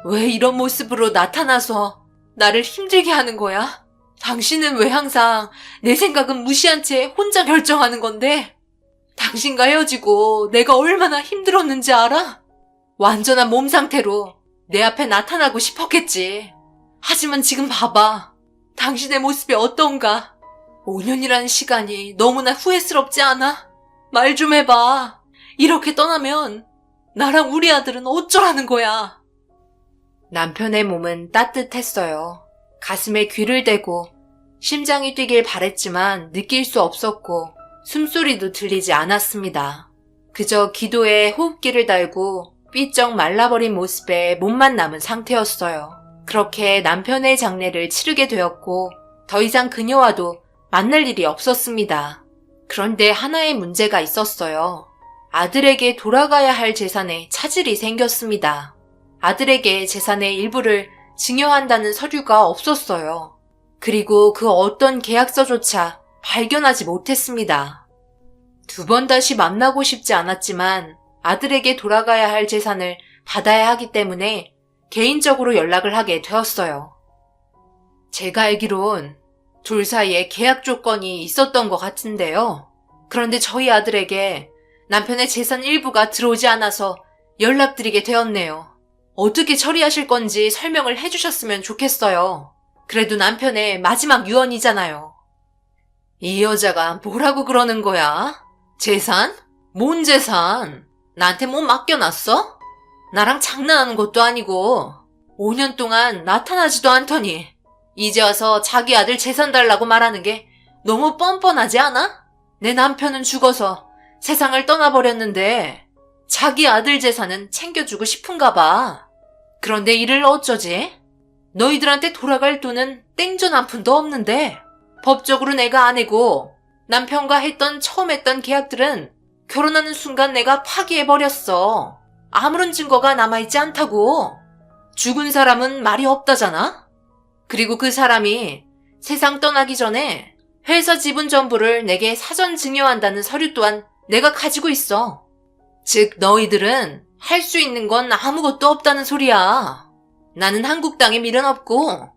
왜 이런 모습으로 나타나서 나를 힘들게 하는 거야? 당신은 왜 항상 내 생각은 무시한 채 혼자 결정하는 건데? 당신과 헤어지고 내가 얼마나 힘들었는지 알아? 완전한 몸 상태로 내 앞에 나타나고 싶었겠지. 하지만 지금 봐봐. 당신의 모습이 어떤가? 5년이라는 시간이 너무나 후회스럽지 않아? 말 좀 해봐. 이렇게 떠나면 나랑 우리 아들은 어쩌라는 거야? 남편의 몸은 따뜻했어요. 가슴에 귀를 대고 심장이 뛰길 바랬지만 느낄 수 없었고 숨소리도 들리지 않았습니다. 그저 기도에 호흡기를 달고 삐쩍 말라버린 모습에 몸만 남은 상태였어요. 그렇게 남편의 장례를 치르게 되었고 더 이상 그녀와도 만날 일이 없었습니다. 그런데 하나의 문제가 있었어요. 아들에게 돌아가야 할 재산에 차질이 생겼습니다. 아들에게 재산의 일부를 증여한다는 서류가 없었어요. 그리고 그 어떤 계약서조차 발견하지 못했습니다. 2번 다시 만나고 싶지 않았지만 아들에게 돌아가야 할 재산을 받아야 하기 때문에 개인적으로 연락을 하게 되었어요. 제가 알기론 둘 사이에 계약 조건이 있었던 것 같은데요. 그런데 저희 아들에게 남편의 재산 일부가 들어오지 않아서 연락드리게 되었네요. 어떻게 처리하실 건지 설명을 해주셨으면 좋겠어요. 그래도 남편의 마지막 유언이잖아요. 이 여자가 뭐라고 그러는 거야? 재산? 뭔 재산? 나한테 뭐 맡겨놨어? 나랑 장난하는 것도 아니고 5년 동안 나타나지도 않더니 이제 와서 자기 아들 재산 달라고 말하는 게 너무 뻔뻔하지 않아? 내 남편은 죽어서 세상을 떠나버렸는데 자기 아들 재산은 챙겨주고 싶은가 봐. 그런데 이를 어쩌지? 너희들한테 돌아갈 돈은 땡전 한 푼도 없는데 법적으로 내가 아내고 남편과 처음 했던 계약들은 결혼하는 순간 내가 파기해버렸어. 아무런 증거가 남아있지 않다고. 죽은 사람은 말이 없다잖아? 그리고 그 사람이 세상 떠나기 전에 회사 지분 전부를 내게 사전 증여한다는 서류 또한 내가 가지고 있어. 즉 너희들은 할 수 있는 건 아무것도 없다는 소리야. 나는 한국 땅에 미련 없고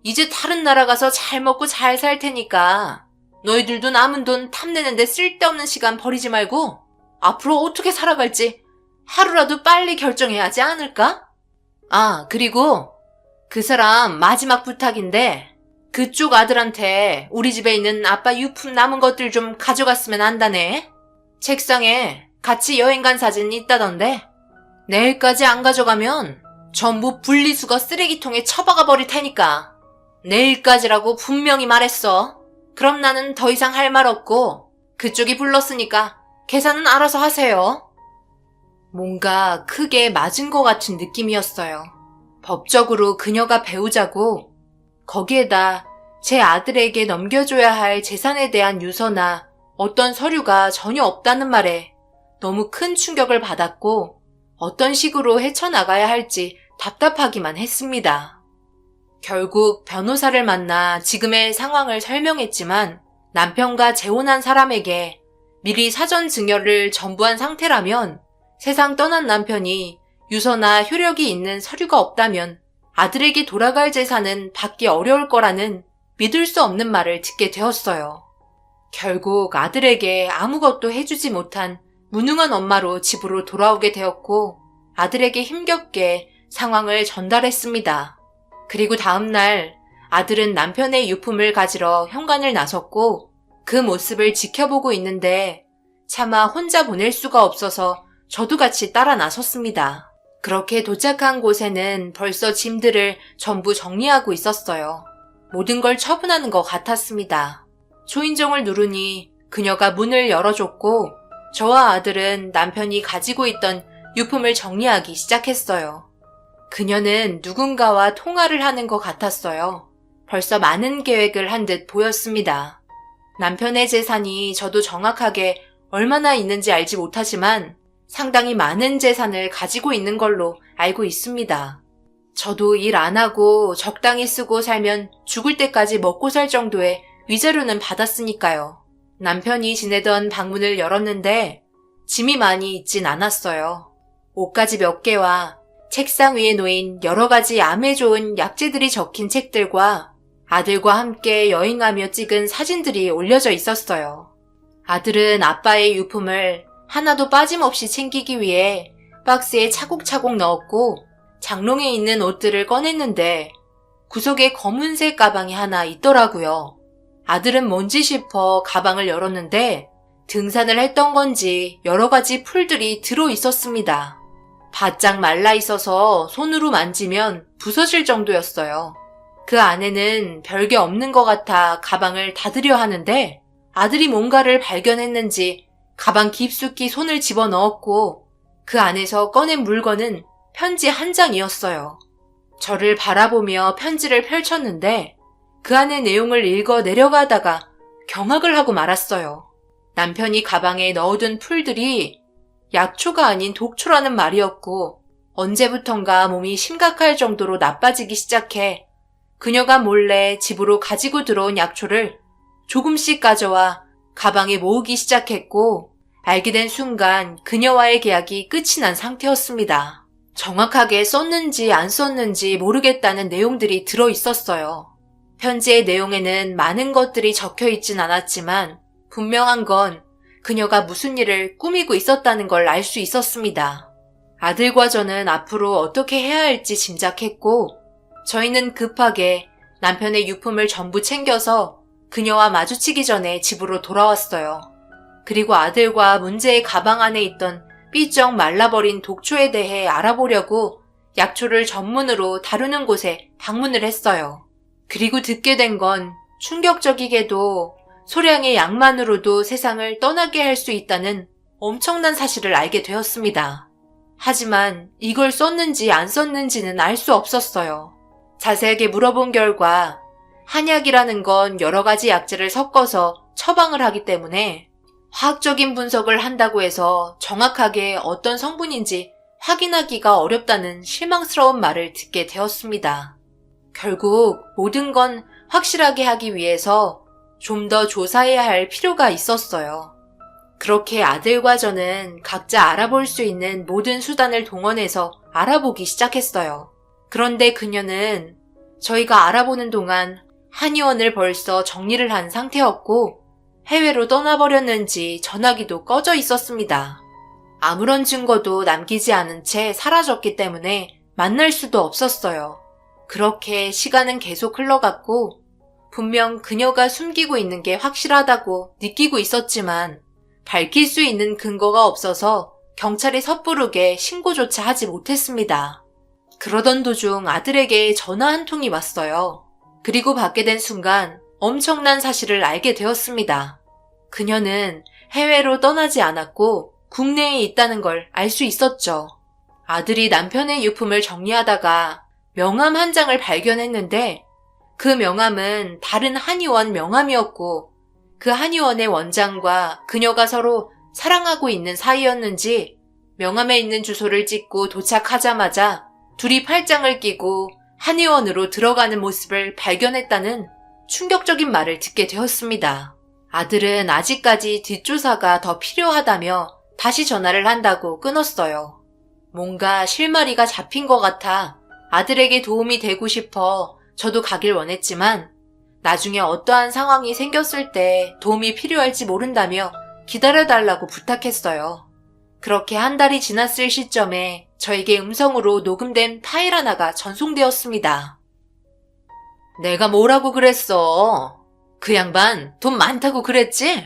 이제 다른 나라 가서 잘 먹고 잘 살 테니까 너희들도 남은 돈 탐내는데 쓸데없는 시간 버리지 말고 앞으로 어떻게 살아갈지 하루라도 빨리 결정해야 하지 않을까? 아, 그리고 그 사람 마지막 부탁인데 그쪽 아들한테 우리 집에 있는 아빠 유품 남은 것들 좀 가져갔으면 한다네. 책상에 같이 여행 간 사진 있다던데 내일까지 안 가져가면 전부 분리수거 쓰레기통에 처박아 버릴 테니까. 내일까지라고 분명히 말했어. 그럼 나는 더 이상 할 말 없고 그쪽이 불렀으니까 계산은 알아서 하세요. 뭔가 크게 맞은 것 같은 느낌이었어요. 법적으로 그녀가 배우자고 거기에다 제 아들에게 넘겨줘야 할 재산에 대한 유서나 어떤 서류가 전혀 없다는 말에 너무 큰 충격을 받았고 어떤 식으로 헤쳐나가야 할지 답답하기만 했습니다. 결국 변호사를 만나 지금의 상황을 설명했지만 남편과 재혼한 사람에게 미리 사전 증여를 전부한 상태라면 세상 떠난 남편이 유서나 효력이 있는 서류가 없다면 아들에게 돌아갈 재산은 받기 어려울 거라는 믿을 수 없는 말을 듣게 되었어요. 결국 아들에게 아무것도 해주지 못한 무능한 엄마로 집으로 돌아오게 되었고 아들에게 힘겹게 상황을 전달했습니다. 그리고 다음날 아들은 남편의 유품을 가지러 현관을 나섰고 그 모습을 지켜보고 있는데 차마 혼자 보낼 수가 없어서 저도 같이 따라 나섰습니다. 그렇게 도착한 곳에는 벌써 짐들을 전부 정리하고 있었어요. 모든 걸 처분하는 것 같았습니다. 초인종을 누르니 그녀가 문을 열어줬고 저와 아들은 남편이 가지고 있던 유품을 정리하기 시작했어요. 그녀는 누군가와 통화를 하는 것 같았어요. 벌써 많은 계획을 한 듯 보였습니다. 남편의 재산이 저도 정확하게 얼마나 있는지 알지 못하지만 상당히 많은 재산을 가지고 있는 걸로 알고 있습니다. 저도 일 안 하고 적당히 쓰고 살면 죽을 때까지 먹고 살 정도의 위자료는 받았으니까요. 남편이 지내던 방문을 열었는데 짐이 많이 있진 않았어요. 옷가지 몇 개와 책상 위에 놓인 여러 가지 암에 좋은 약재들이 적힌 책들과 아들과 함께 여행하며 찍은 사진들이 올려져 있었어요. 아들은 아빠의 유품을 하나도 빠짐없이 챙기기 위해 박스에 차곡차곡 넣었고 장롱에 있는 옷들을 꺼냈는데 구석에 검은색 가방이 하나 있더라고요. 아들은 뭔지 싶어 가방을 열었는데 등산을 했던 건지 여러 가지 풀들이 들어 있었습니다. 바짝 말라 있어서 손으로 만지면 부서질 정도였어요. 그 안에는 별게 없는 것 같아 가방을 닫으려 하는데 아들이 뭔가를 발견했는지 가방 깊숙이 손을 집어넣었고 그 안에서 꺼낸 물건은 편지 한 장이었어요. 저를 바라보며 편지를 펼쳤는데 그 안의 내용을 읽어 내려가다가 경악을 하고 말았어요. 남편이 가방에 넣어둔 풀들이 약초가 아닌 독초라는 말이었고 언제부턴가 몸이 심각할 정도로 나빠지기 시작해 그녀가 몰래 집으로 가지고 들어온 약초를 조금씩 가져와 가방에 모으기 시작했고 알게 된 순간 그녀와의 계약이 끝이 난 상태였습니다. 정확하게 썼는지 안 썼는지 모르겠다는 내용들이 들어 있었어요. 편지의 내용에는 많은 것들이 적혀 있진 않았지만 분명한 건 그녀가 무슨 일을 꾸미고 있었다는 걸 알 수 있었습니다. 아들과 저는 앞으로 어떻게 해야 할지 짐작했고 저희는 급하게 남편의 유품을 전부 챙겨서 그녀와 마주치기 전에 집으로 돌아왔어요. 그리고 아들과 문제의 가방 안에 있던 삐쩍 말라버린 독초에 대해 알아보려고 약초를 전문으로 다루는 곳에 방문을 했어요. 그리고 듣게 된 건 충격적이게도 소량의 약만으로도 세상을 떠나게 할 수 있다는 엄청난 사실을 알게 되었습니다. 하지만 이걸 썼는지 안 썼는지는 알 수 없었어요. 자세하게 물어본 결과 한약이라는 건 여러 가지 약재를 섞어서 처방을 하기 때문에 화학적인 분석을 한다고 해서 정확하게 어떤 성분인지 확인하기가 어렵다는 실망스러운 말을 듣게 되었습니다. 결국 모든 건 확실하게 하기 위해서 좀 더 조사해야 할 필요가 있었어요. 그렇게 아들과 저는 각자 알아볼 수 있는 모든 수단을 동원해서 알아보기 시작했어요. 그런데 그녀는 저희가 알아보는 동안 한의원을 벌써 정리를 한 상태였고 해외로 떠나버렸는지 전화기도 꺼져 있었습니다. 아무런 증거도 남기지 않은 채 사라졌기 때문에 만날 수도 없었어요. 그렇게 시간은 계속 흘러갔고 분명 그녀가 숨기고 있는 게 확실하다고 느끼고 있었지만 밝힐 수 있는 근거가 없어서 경찰이 섣부르게 신고조차 하지 못했습니다. 그러던 도중 아들에게 전화 한 통이 왔어요. 그리고 받게 된 순간 엄청난 사실을 알게 되었습니다. 그녀는 해외로 떠나지 않았고 국내에 있다는 걸 알 수 있었죠. 아들이 남편의 유품을 정리하다가 명함 한 장을 발견했는데 그 명함은 다른 한의원 명함이었고 그 한의원의 원장과 그녀가 서로 사랑하고 있는 사이였는지 명함에 있는 주소를 찍고 도착하자마자 둘이 팔짱을 끼고 한의원으로 들어가는 모습을 발견했다는 충격적인 말을 듣게 되었습니다. 아들은 아직까지 뒷조사가 더 필요하다며 다시 전화를 한다고 끊었어요. 뭔가 실마리가 잡힌 것 같아 아들에게 도움이 되고 싶어 저도 가길 원했지만 나중에 어떠한 상황이 생겼을 때 도움이 필요할지 모른다며 기다려달라고 부탁했어요. 그렇게 한 달이 지났을 시점에 저에게 음성으로 녹음된 파일 하나가 전송되었습니다. 내가 뭐라고 그랬어? 그 양반 돈 많다고 그랬지?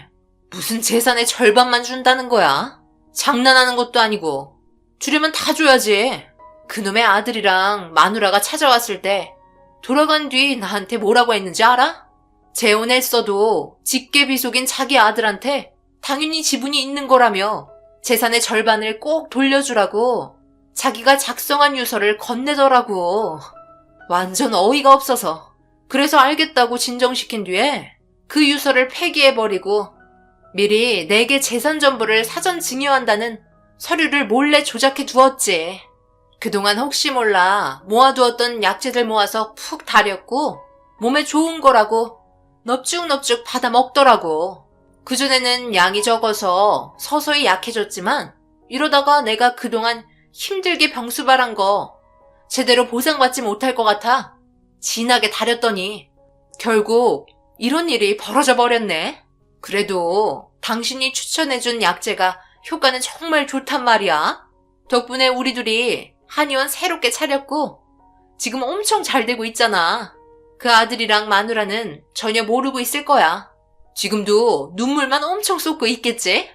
무슨 재산의 절반만 준다는 거야? 장난하는 것도 아니고 주려면 다 줘야지. 그놈의 아들이랑 마누라가 찾아왔을 때 돌아간 뒤 나한테 뭐라고 했는지 알아? 재혼했어도 직계비속인 자기 아들한테 당연히 지분이 있는 거라며 재산의 절반을 꼭 돌려주라고 자기가 작성한 유서를 건네더라고. 완전 어이가 없어서 그래서 알겠다고 진정시킨 뒤에 그 유서를 폐기해버리고 미리 내게 재산 전부를 사전 증여한다는 서류를 몰래 조작해 두었지. 그동안 혹시 몰라 모아두었던 약재들 모아서 푹 다렸고 몸에 좋은 거라고 넙죽넙죽 받아 먹더라고. 그전에는 양이 적어서 서서히 약해졌지만 이러다가 내가 그동안 힘들게 병수발한 거 제대로 보상받지 못할 것 같아 진하게 다렸더니 결국 이런 일이 벌어져 버렸네. 그래도 당신이 추천해준 약재가 효과는 정말 좋단 말이야. 덕분에 우리 둘이 한의원 새롭게 차렸고 지금 엄청 잘 되고 있잖아. 그 아들이랑 마누라는 전혀 모르고 있을 거야. 지금도 눈물만 엄청 쏟고 있겠지?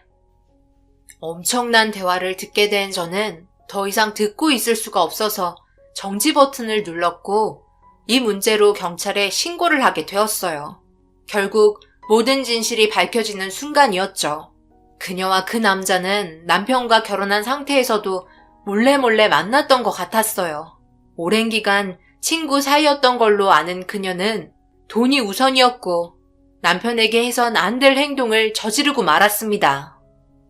엄청난 대화를 듣게 된 저는 더 이상 듣고 있을 수가 없어서 정지 버튼을 눌렀고 이 문제로 경찰에 신고를 하게 되었어요. 결국 모든 진실이 밝혀지는 순간이었죠. 그녀와 그 남자는 남편과 결혼한 상태에서도 몰래 만났던 것 같았어요. 오랜 기간 친구 사이였던 걸로 아는 그녀는 돈이 우선이었고 남편에게 해선 안 될 행동을 저지르고 말았습니다.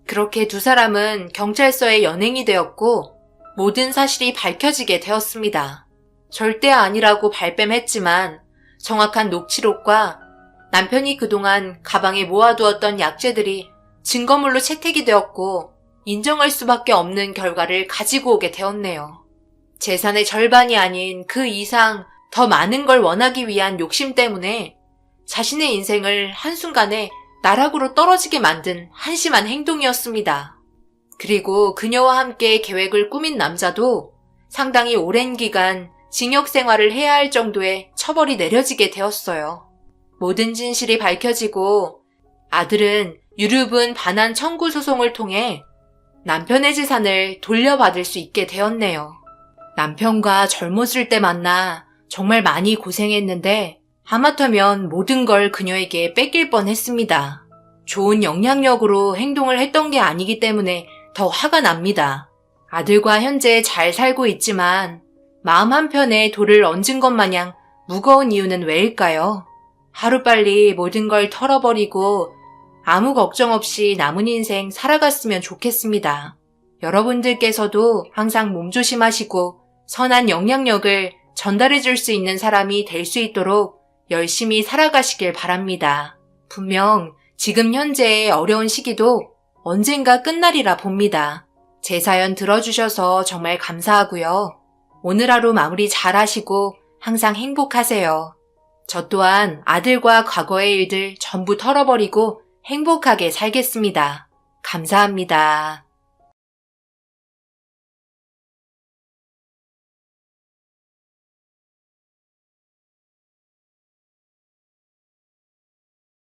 그렇게 두 사람은 경찰서에 연행이 되었고 모든 사실이 밝혀지게 되었습니다. 절대 아니라고 발뺌했지만 정확한 녹취록과 남편이 그동안 가방에 모아두었던 약재들이 증거물로 채택이 되었고 인정할 수밖에 없는 결과를 가지고 오게 되었네요. 재산의 절반이 아닌 그 이상 더 많은 걸 원하기 위한 욕심 때문에 자신의 인생을 한순간에 나락으로 떨어지게 만든 한심한 행동이었습니다. 그리고 그녀와 함께 계획을 꾸민 남자도 상당히 오랜 기간 징역 생활을 해야 할 정도의 처벌이 내려지게 되었어요. 모든 진실이 밝혀지고 아들은 유류분 반환 청구 소송을 통해 남편의 재산을 돌려받을 수 있게 되었네요. 남편과 젊었을 때 만나 정말 많이 고생했는데 하마터면 모든 걸 그녀에게 뺏길 뻔했습니다. 좋은 영향력으로 행동을 했던 게 아니기 때문에 더 화가 납니다. 아들과 현재 잘 살고 있지만 마음 한편에 돌을 얹은 것 마냥 무거운 이유는 왜일까요? 하루빨리 모든 걸 털어버리고 아무 걱정 없이 남은 인생 살아갔으면 좋겠습니다. 여러분들께서도 항상 몸조심하시고 선한 영향력을 전달해 줄 수 있는 사람이 될 수 있도록 열심히 살아가시길 바랍니다. 분명 지금 현재의 어려운 시기도 언젠가 끝나리라 봅니다. 제 사연 들어주셔서 정말 감사하고요. 오늘 하루 마무리 잘 하시고 항상 행복하세요. 저 또한 아들과 과거의 일들 전부 털어버리고 행복하게 살겠습니다. 감사합니다.